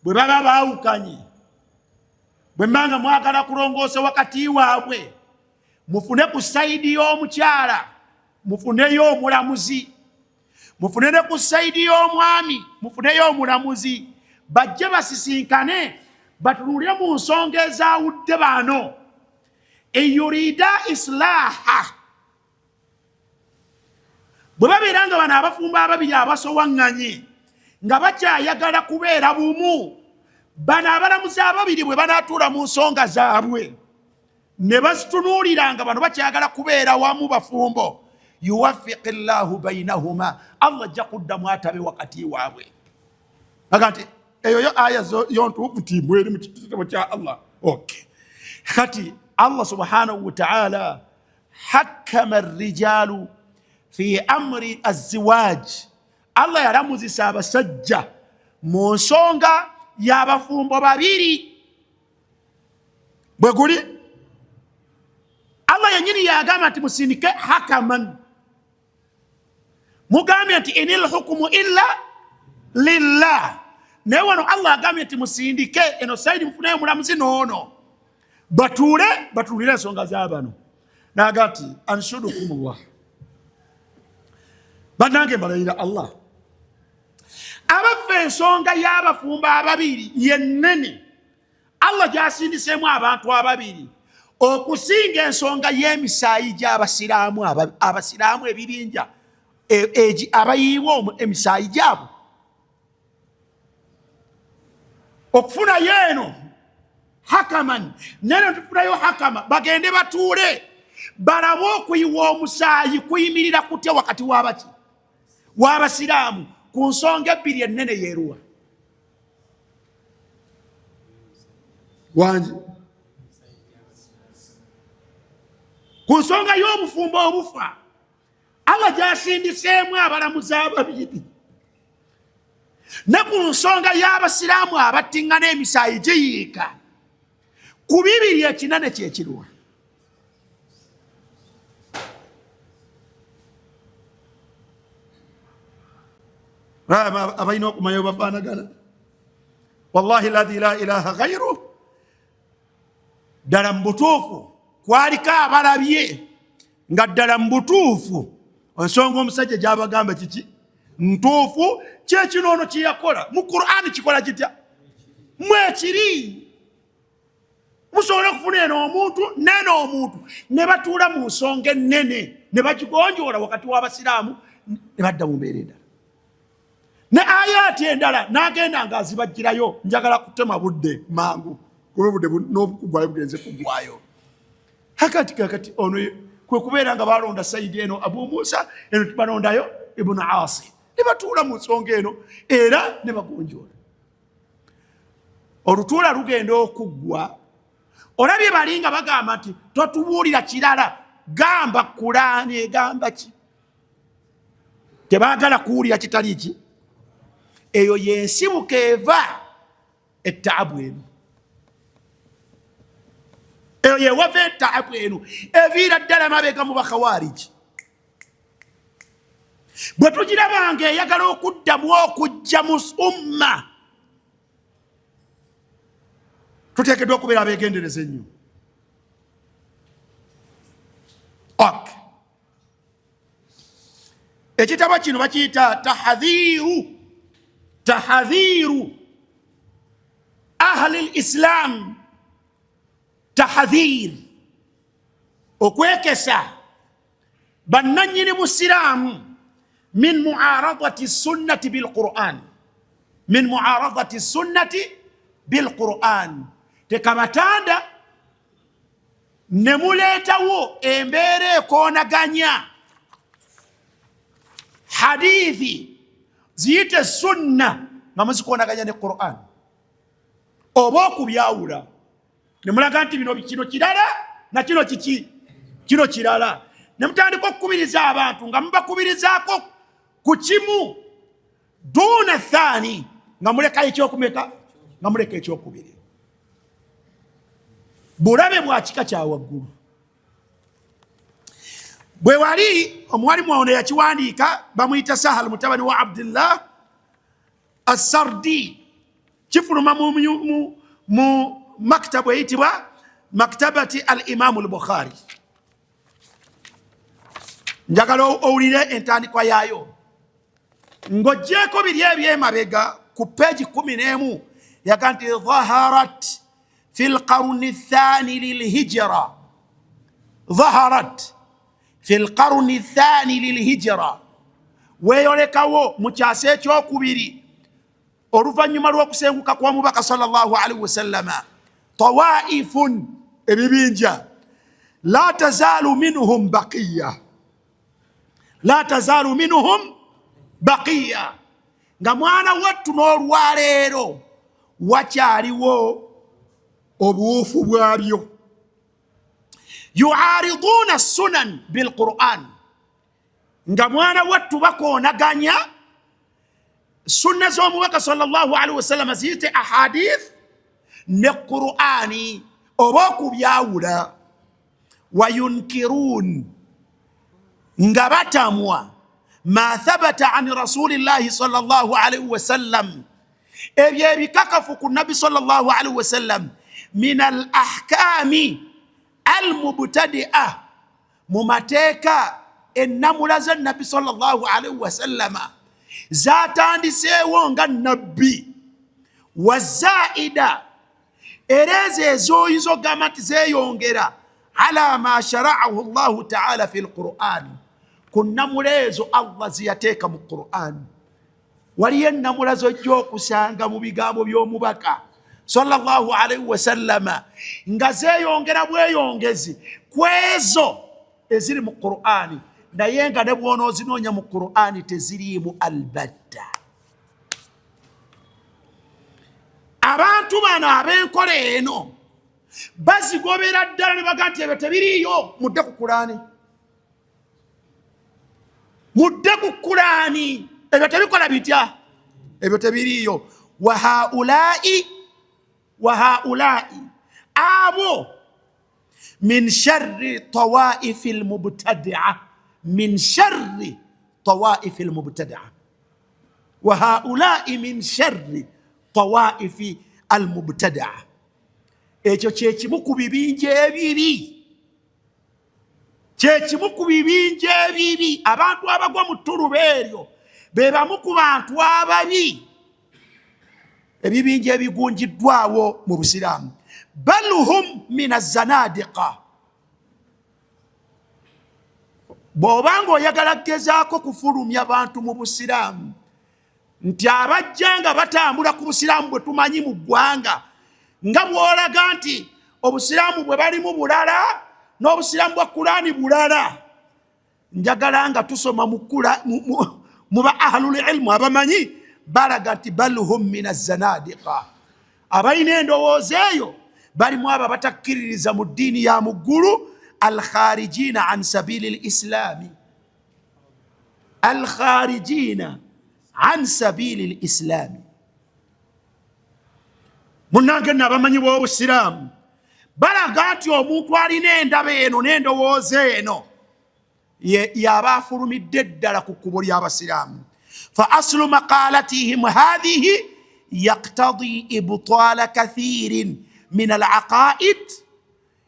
A: bwe baba baawukanye, bwe mbanga mwagala kulongoosa wakati waabwe, mufune ku saidi y'omukyala mufuneyo omulamuzi, mufune ne ku saidi y'omwami mufuneyo omulamuzi. Bajje basisinkane batunulire mu nsonga ezaawudde bano. Eyurida islaha. Bwe babeera nga bano abafumba ababiri abasowaŋŋanye nga bakyayagala kubeera bumu, bano abalamuzi ababiri bwe banaatuula mu nsonga zaabwe ne bazitunuulira nga bano bakyayagala kubeera wamu bafumbo, yuwaffiqi llahu bainahuma, Allah ajja kuddamu atabe wakati waabwe. Aga nti eyo yo aya yontuufu timbw eri mu kitabo kya Allah. Okay, kati Allah subhanahu wa ta'ala hakkama ar-rijalu fi amri az-ziwaj. Allah yalamuzisa abasajja mu nsonga y'abafumbo babiri. Bwe guli Allah yennyini yagamba nti musindike hakaman. Mugambye nti inil hukumu illa lillah. Naye wano Allah agambye nti musindike eno saidi mufuneyo omulamuzi noono. Batuulire ensonga z'abano. Naga nti anshudukumullah. Bannange mbalayira Allah. Abaffe ensonga y'abafumba ababiri yennene Allah gy'asindiseemu abantu ababiri okusinga ensonga y'emisaayi gy'abasiraamu abasiraamu ebibinja abayiibwa emisaayi gyabwe. Okufunayo eno hakaman, neno tufunayo hakama bagende batuule balaba okuyiwa omusaayi kuyimirira kutya wakati w'abaki w'abasiraamu ku nsonga ebbiri ennene yeeruwa wangi ku nsonga y'obufumbo obufa Allah gyasindiseemu abalamuzi ababiri ne ku nsonga y'abasiraamu abattiŋŋana emisaayi giyiika ku bibiri ekinene kyekiruwa abalina okumanya obafaanagana wallahi ladhi la ilaha ghairu ddala mu butuufu kwaliko abalabye nga ddala mu butuufu ensonga omusajja gy'abagamba kiki ntuufu kyekinoono kyeyakola mu Qur'ani kikola kitya mwekiri musobola okufuna eno omuntu neno omuntu ne batuula mu nsonga ennene ne bagigonjoola wakati w'abasiraamu ne badda mu mbeera endala ne ayaati endala n'agenda ng'azibajjirayo njagala kutema budde mangu kuba budde n'obukugwayo bugenze kugwayo kakati ono kwe kubeera nga balonda Saidi eno Abu Musa eno tibalondayo Ibn Asi ne batuula mu nsonga eno era ne bagonjoola olutuula lugenda okuggwa olabye bali nga bagamba nti totubuulira kirala gamba Kulaani egamba ki tebaagala kuwulira kitali ki eyo yensibuka eva ettaabu eno eyo yewava ettaabu eno eviira ddala mabega mu bakhawariji bwe tugirabanga eyagala okuddamu okujja mu umma tuteekeddwa okubeera abeegendereza ennyo ekitabo kino bakiyita tahadhiru ahli lislam tahadhir okwekesa bannannyini musiraamu min muaradati sunnati bilquran min muaradati sunnati bilquran tekabatanda ne muleetawo embeera ekoonaganya hadithi ziyite sunna nga muzikoonaganya ne Qur'an oba okubyawula ne mulaga nti bino kino kirala na kino kiki kino kirala ne mutandika okukubiriza abantu nga mubakubirizaako ku kimu duna thani nga muleka ekyokumeka nga muleka ekyokubiri bulabe bwa kika kya waggulu bwe wali omuwalimu ono yakiwandiika bamuyita Sahal mutabani wa Abdullah As-Sardi kifuluma mu maktabu eyitibwa maktabati al-Imam al-Bukhari njagala owulire entandikwa yaayo ng'oggyeko biri ebyemabega ku peegi 11 yaga nti dhaharat fi lqarni thani lilhijra dhaharat fi lqarni thani lilhijra weeyolekawo mu kyasa ekyokubiri oluvannyuma lw'okusenguka kw'omubaka sallallahu alaihi wasallama tawaifun ebibinja la tazalu minhum baqiya nga mwana wattu n'olwaleero wakyaliwo obuwufu bwabyo yuariduna sunan bilquran nga mwana wattu bakoonaganya sunna z'omubaka sallallahu alaihi wasallam ziyite ahadith ne qur'ani oba okubyawula wayunkirun nga batamwa ma thabata an rasulillahi sallallahu alaihi wasallam ebyo ebikakafu ku nabbi sallallahu alaihi wasallam min al ahkami al mubtadi'a mu mateeka ennamula za nabbi sallallahu alaihi wasallama zatandiseewo nga nabbi wazaida era ezo ez'oyinza okugamba nti zeeyongera ala ma shara'ahu llahu taala fi lqur'an ku nnamula ezo Allah ziyateeka mu Qur'an waliyo ennamula zojja okusanga mu bigambo by'omubaka sallallahu alaihi wasallama nga zeeyongera bweyongezi kwezo eziri mu Qur'ani naye nga ne bw'onoozinoonya mu Qur'ani teziriimu albatta. Abantu bano ab'enkola eno bazigobera ddala ne baga nti ebyo tebiriiyo. Mudde ku Qur'ani, mudde ku Qur'ani, ebyo tebikola bitya, ebyo tebiriiyo. wa haulai abo min sharri tawaifi almubtadia, min sharri tawaifi almubtadia, wa haulai min sharri tawaifi almubtadia. Ekyo kyekimu ku bibinja ebibi, kyekimu ku bibinja ebibi. Abantu abagwa mu ttuluba eryo be bamu ku bantu ababi, ebibinja ebigunjiddwawo mu Busiraamu. Bal hum min azanadiqa. Bw'obanga oyagala gezaako kufulumya abantu mu Busiraamu nti abajja nga batambula ku Busiraamu bwe tumanyi mu ggwanga, nga bw'olaga nti Obusiraamu bwe balimu bulala n'Obusiraamu bwa Qur'ani bulala, njagala nga tusoma mu ba ahlul ilmu abamanyi balaga nti bal hum min azanadiqa. Abalina endowooza eyo balimu abo abatakkiririza mu ddiini ya muggulu, alkharijina an sabili lislami, alkharijina an sabili lislami. Munnange nno abamanyi b'Obusiraamu balaga nti omuntu alina endaba eno n'endowooza eno yaba afulumidde ddala ku kkubo ly'Abasiraamu. Fa aslu maqalatihim hadhihi yaqtadi ibtala kathirin min alaqaid.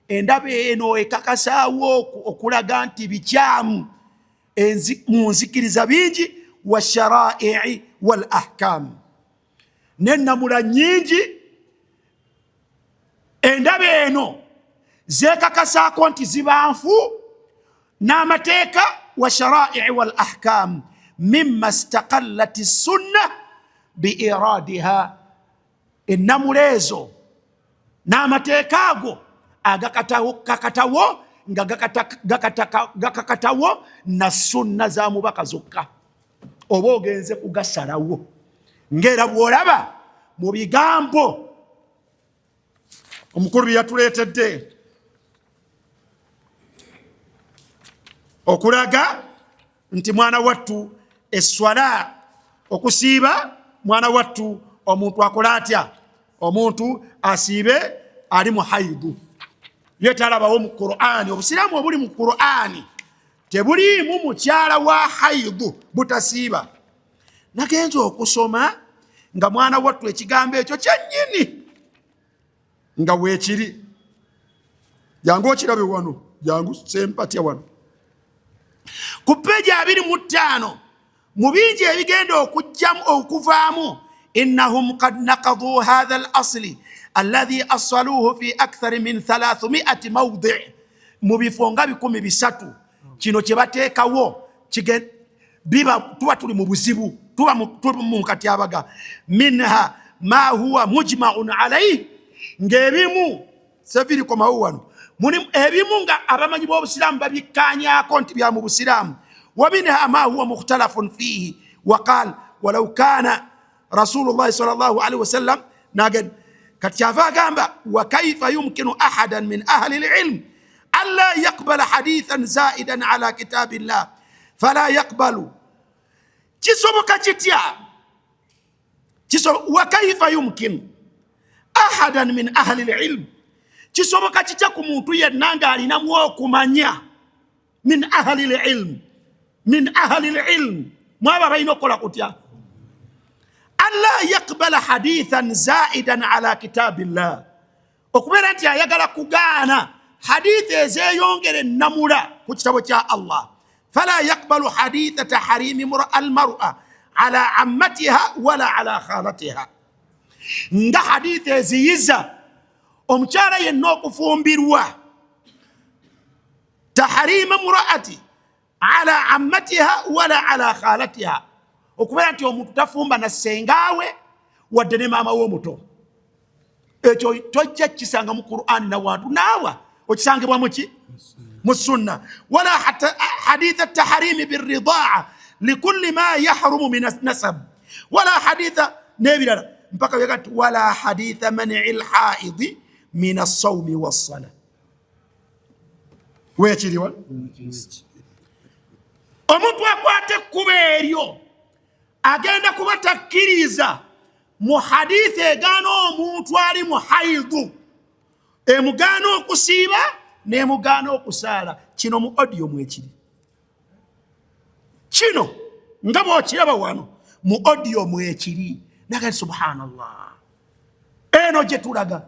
A: Endaba eno ekakasaawo okulaga nti bikyamu mu nzikiriza bingi, wa shara'i wal ahkam, n'ennamula nnyingi. Endaba eno zeekakasaako nti zibanfu n'amateeka, wa shara'i wal ahkam mimma istaqallat sunna bi iradiha. Ennamula ezo n'amateeka ago agakakatawo nga gakakatawo na sunna za mubaka zokka, oba ogenze kugasalawo. Ng'era bw'olaba mu bigambo omukulu bye yatuleetedde okulaga nti mwana wattu eswala okusiiba, mwana wattu omuntu akola atya, omuntu asiibe ali mu haidu, ye talabawo mu Qur'ani. Obusiraamu obuli mu Qur'ani tebuliimu mukyala wa haidu butasiiba. Nagenze okusoma nga mwana wattu ekigambo ekyo kyennyini nga weekiri. Jangu okirabe wano, jangu sempatya wano ku peegi 25 mu bingi ebigenda okuvaamu. Innahum qad naqaduu hadha al-asli alladhi assaluhu fi akthar min 300 mawdi'. Mu bifo nga 300 kino kye bateekawo tuba tuli mu buzibu, tuba mu katyabaga. Minha ma huwa mujma'un alayhi, ng'ebimu seviri komawo wano mulimu ebimu nga abamanyi b'Obusiraamu babikkaanyaako nti bya mu Busiraamu. Wa minha ma huwa mukhtalafun fihi wa qala walau kana Rasulullahi sallallahu alaihi wasallam. Nagenda kati kyava agamba wa kaifa yumkinu ahadan min ahli al-ilm alla yaqbala hadithan zaidan ala kitabillah fala yaqbalu. Kisoboka kitya? Wa kaifa yumkinu ahadan min ahli al-ilm, kisoboka kitya ku muntu yenna nga alinamu okumanya, min ahli al-ilm, min ahli al-ilm, mwaba balina okukola kutya? Alla yaqbala hadithan zaidan ala kitabillah, okubeera nti ayagala kugaana hadithi ezeeyongera ennamula ku kitabo kya Allah. Fala yaqbalu haditha tahrimi al-mar'a ala ammatiha wala ala khalatiha, nga hadithi eziyiza omukyala yenna okufumbirwa, tahrima mura'ati ala ammatiha wala ala khalatiha, okubeera nti omuntu tafumba na ssengaawe wadde ne maama w'omuto. Ekyo tojja kisanga mu Qur'ani na wantu naawa okisangibwa muki السنة، ولا حتى حديث التحريم بالرضاعة لكل ما يحرم من النسب، ولا حديث نبي ولا حديث منع الحائض من الصوم والصلاة. ويكيري omuntu akwata ekkubo eryo agenda kuba takkiriza mu hadithi egaana omuntu ali mu haidu, emugaana okusiiba nemugaana okusaala. Kino mu audio mwekiri, kino nga bwokiraba wano mu audio mwekiri. Naga subhanallah, eno gye tulaga.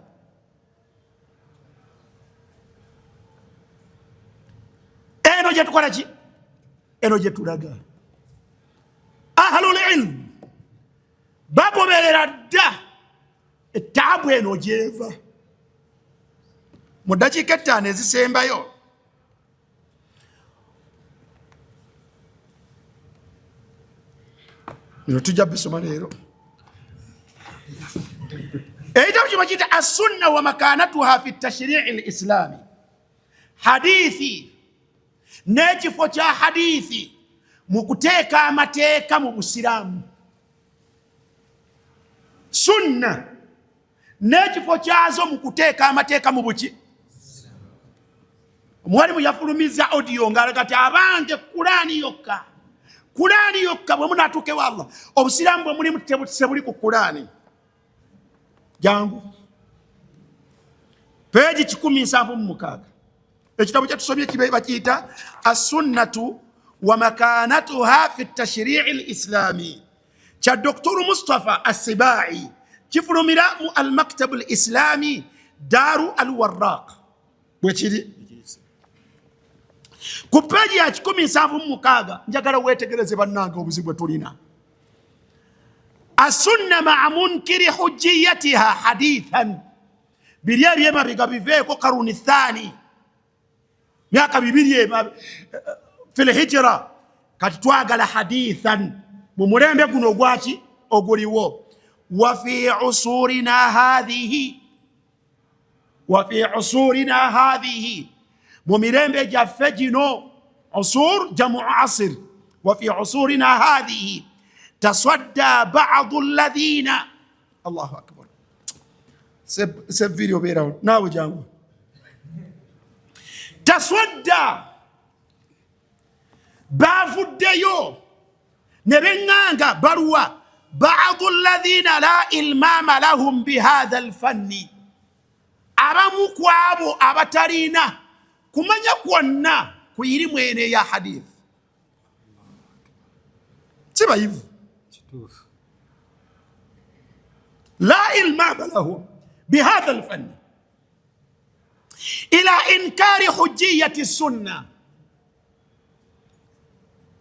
A: Eno gye tukola ki? Eno gye tulaga. Ahlul ilm bagoberera dda ettaabu eno gyeva. Mu dakiika 5 ezisembayo bino tujja bisoma leero. Ekitabu kino bakiyita assunna wa makanatuha fi tashrii lislami, hadithi n'ekifo kya hadithi mu kuteeka amateeka mu busiraamu. Sunna n'ekifo kyazo mu kuteeka amateeka mu buki. Omwalimu yafulumiza audio ng'alaga ti abange Kulaani yokka, Kulaani yokka bwe munaatuukewo Allah. Obusiraamu bwe mulimu tebuli ku Kulaani. Jangu peegi 176 ekitabo kyetusomye bakiyita assunnatu wa makanatuha fi tashrii lislami kya Dr. Mustafa Asibai, kifulumira mu almaktabu lislami Daru Alwarraq. Bwekiri ku peegi ya 176 njagala weetegereze bannange obuzibu bwe tulina. Assunna maa munkiri hujjiyatiha hadithan, biri ebyemabega biveeko karuni thani, myaka 2 fil hijra, kati twagala hadithan mu mulembe guno ogwaki oguliwo. Wa fi usurina hadhihi, mu mirembe gyaffe gino, usur jamu asir, wa fi usurina hadhihi taswadda ba'du alladhina, Allahu akbar, se video berawo naawe jangu, taswadda bavuddeyo ne beŋŋanga baluwa ba'du alladhina la ilmama lahum bihadha alfanni, abamu ku abo abatalina kumanya kwonna ku irimu eno eya hadith. Kibayivu لا إلمام له بهذا الفن إلى إنكار حجية السنة.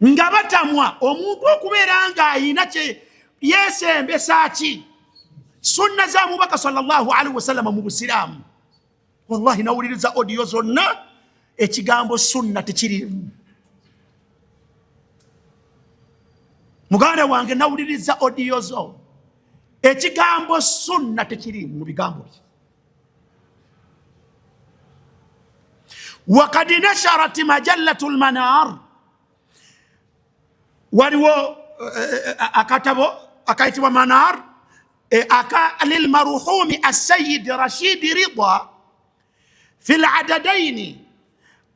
A: ngabatamwa omuntu okubeera nga ayina kye yeesembesa ki sunna za mubaka sallallahu alaihi wasallam mu busiraamu. Wallahi nawuliriza audio zonna ekigambo sunna tekirimu. Muganda wange nawuliriza audio zo ekigambo sunna tekirimu mu bigambo bye. Wakad nasharat majallatu lmanar, waliwo akatabo akayitibwa Manar aka lilmaruhumi Assayid Rashid Rida fi ladadaini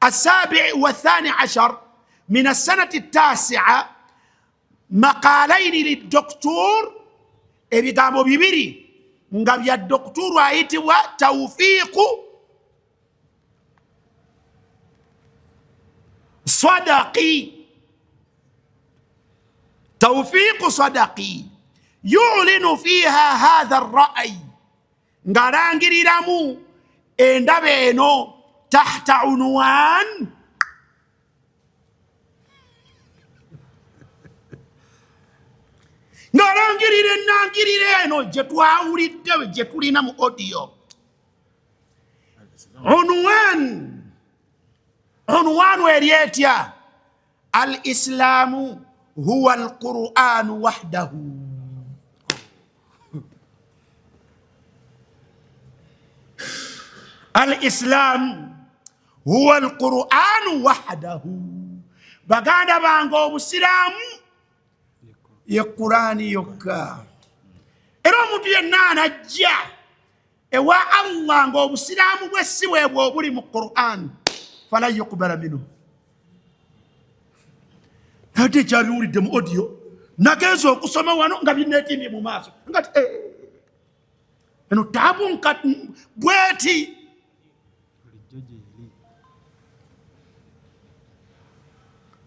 A: السابع والثاني عشر من السنة 9 مقالين للدكتور ebigambo 2 nga bya doktoru ayitibwa Tawfiq Sadaqi. توفيق صدقي يعلن فيها هذا الرأي ngarangiriramu endaba eno tahta unwan ngarangirira enangirira eno gye twawulidde gye tulina mu audio. unwanu eryetya al-islamu huwa al-Qur'an wahdahu. Al-Islam huwa alqur'anu wahdahu. Baganda bange obusiraamu ye Qur'ani yokka. Era omuntu yenna anajja ewa Allah nga obusiraamu bwe si bwe obuli mu Qur'an fala yuqbala minhu. Nate kyabiwulidde mu audio nagenza okusoma wano nga bineetimbye mu maaso ngati eno taabu nka bweti.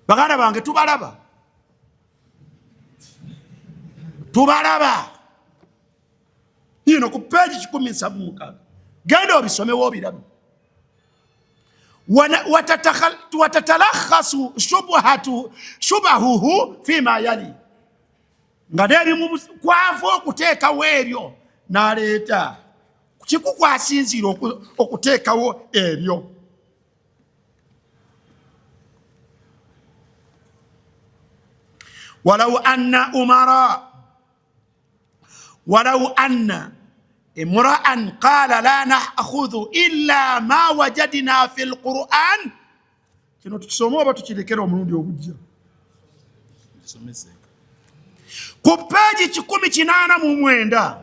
A: Baganda bange tubalaba ku peegi 176 genda obisomewo obirabe. Watatalakhasu shubahuhu fima yali, nga nebimu kwava okuteekawo ebyo n'aleeta kikukwasinzira okuteekawo ebyo. walau anna imra'an qala la na'khudhu illa ma wajadna fi alquran. Kino tukisoma oba tukirekera omulundi ogujja. Ku peegi 189,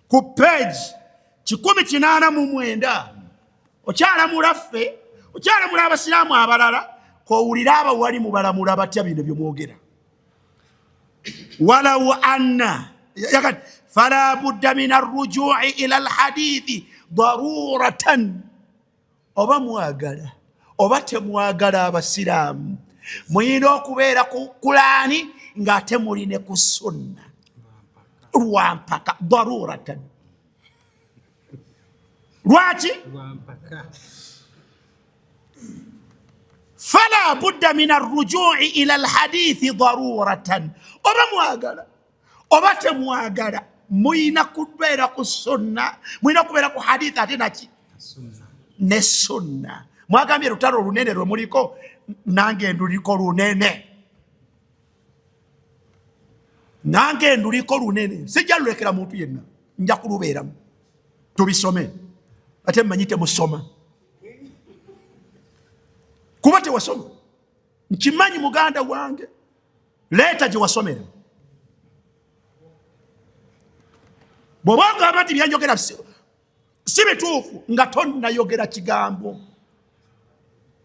A: ku peegi 189 okyalamulaffe, okyalamula abasiraamu abalala kowulira abawali mubalamula batya bino byomwogera. walau anna fala budda min arruju'i ila alhadithi daruratan. Oba mwagala oba temwagala abasiraamu muyina okubeera ku Qur'ani ng'ate muline ku sunna lwampaka. Daruratan lwaki? fala budda min arruju'i ila alhadithi daruratan. Oba mwagala oba temwagala muyina kubeera ku sunna, muyina kubeera ku hadithi ate naki ne sunna. Mwagambye lutalo lunene lwe muliko, nange nduliko lunene, nange nduliko lunene. Sijja lulekera muntu yenna, nja kulubeeramu. Tubisome ate mmanyite musoma kuba tewasoma. Nkimanyi muganda wange, leeta gye wasomera. Bw'obanga nti byanjogera si bituufu nga tonnayogera kigambo,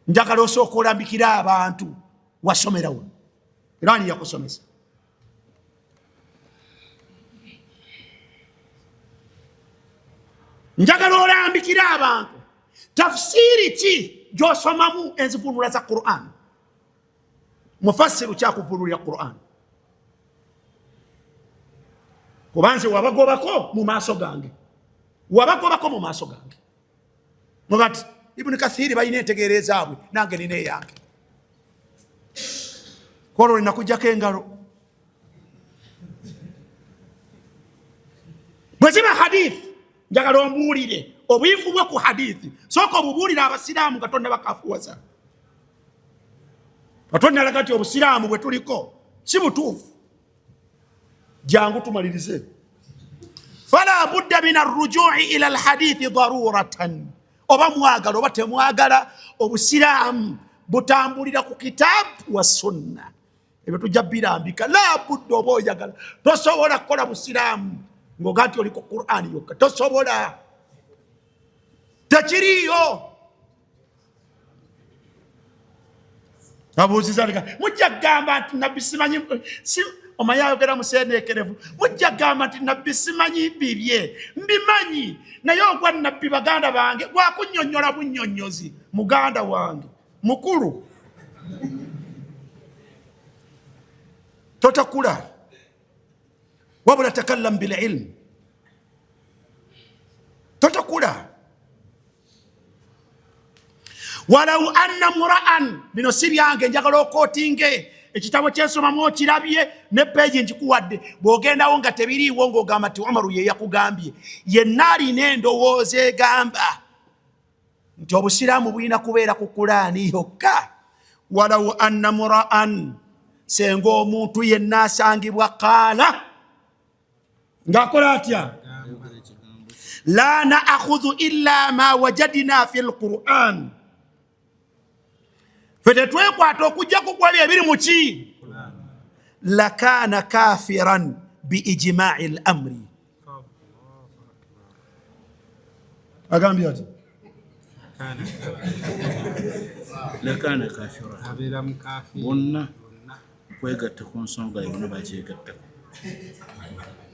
A: njagala osooka olambikira abantu wasomerawo. Era ani yakusomesa? Njagala olambikira abantu tafsiri ki gy'osomamu enzivunula za Qur'an. Mufassiru kyakuvunulira Qur'an. Kubanze wabagobako mu maaso gange, wabagobako mu maaso gange. Mugati Ibn Kathiri bayina entegeereza abwe, nange nina eyange. Kwolwo nakujjako engalo. Bwe ziba hadithi njagala ombuulire obuyivu bwe ku hadithi. Sooka obubuulire abasiraamu nga tonnabakafuwaza. Katonda alaga nti obusiraamu bwe tuliko si butuufu. Jangu tumalirize. Fala budda min arruju'i ila alhadithi daruratan. Oba mwagala oba temwagala obusiraamu butambulira ku kitabu wa sunna. Ebyo tujja birambika. La budda oba oyagala tosobola kukola busiraamu ng'ogati oli ku Qur'ani yokka. Tosobola, tekiriyo. Abuuzizalika mujja gamba nti nabbi simanyi omanyi ayogera museeneekerevu. Mujja gamba nti nabbi simanyi bibye, mbimanyi naye ogwa nabbi baganda bange gwakunnyonnyola bunnyonnyozi. Muganda wange mukulu totakula wabula takallam bil ilm. Totakula. Walau anna mura'an, bino si byange, njagala okootinge ekitabo kyensomamu okirabye ne peegi nkikuwadde. Bw'ogendawo nga tebiriiwo ng'ogamba nti Umaru ye yakugambye. Yenna alina endowooza egamba nti obusiraamu bulina kubeera ku Qur'ani yokka. Walau anna mura'an, senga omuntu yenna asangibwa qaala ng'akola atya? la na'khudhu illa ma wajadna fi alquran, fete twekwata okujja kukwabya ebiri muki, lakana kafiran biijma'i al-amri. agambye ati
B: lakana kafiran bonna kwegatta ku nsonga yonna bakyegattako.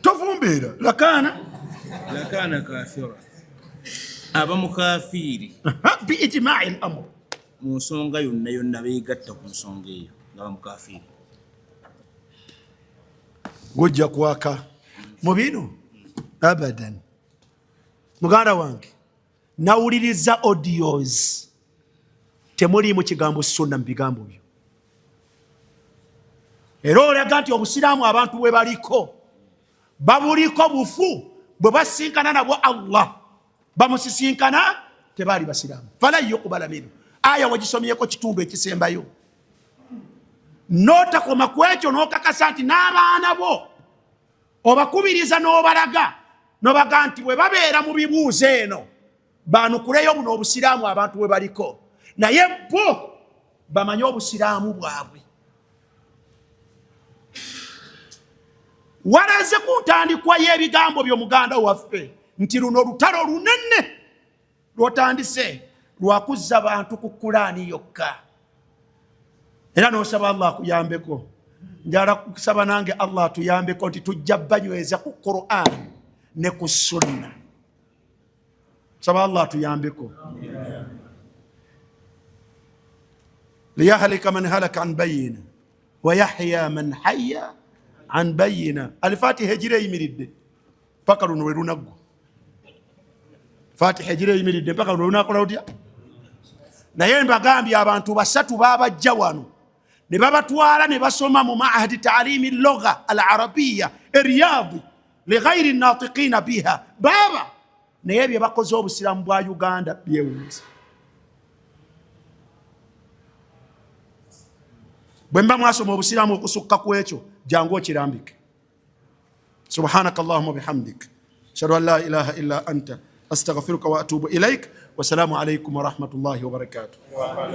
A: tofumbeera lakana
B: kafira aba mukafiri
A: biijma'i al-amr,
B: mu nsonga yonna beegatta ku nsonga eyo nga mukafiri.
A: gujja kwaka mu bino abadan. muganda wange nawuliriza audios temuliimu kigambo sunna mu bigambo byo, era olaga nti obusiraamu abantu bwe baliko babuliko bufu. bwe basinkana nabwo Allah bamusisinkana tebaali basiraamu. fala yuqbala minhu, aya wagisomyeko kitundu ekisembayo, notakoma ku ekyo nokakasa nti n'abaana bo obakubiriza n'obalaga nobaga nti bwe babeera mu bibuuzo eno banukuleyo buno obusiraamu abantu bwe baliko, naye bo bamanye obusiraamu bwabwe. walaze ku ntandikwa y'ebigambo byo muganda waffe nti luno lutalo lunene lwotandise lwakuzza bantu ku Kulaani yokka, era nosaba Allah akuyambeko. njala kusaba nange Allah atuyambeko nti tujja banyweza ku Qur'an ne ku sunna. saba Allah atuyambeko. liyahlika man halaka an bayina wa yahya man hayya an bayina. Al-Fatiha ejira eyimiridde paka luno we lunaggwa. Fatiha ejira eyimiridde paka luno lunakola lutya. naye mbagambye abantu basatu babajja wano ne babatwala ne basoma mu ma'hadi ta'limi al-lugha al-arabiyya Riyadh li ghayri an-natiqina biha baba, naye bye bakoze obusiramu bwa Uganda byewunze. bwe mba mwasoma obusiramu okusukka ku ekyo jangu okirambike. subhanaka allahumma bihamdik ashhadu an la ilaha illa anta astaghfiruka wa atubu ilaik. wassalamu alaykum wa rahmatullahi wa barakatuh.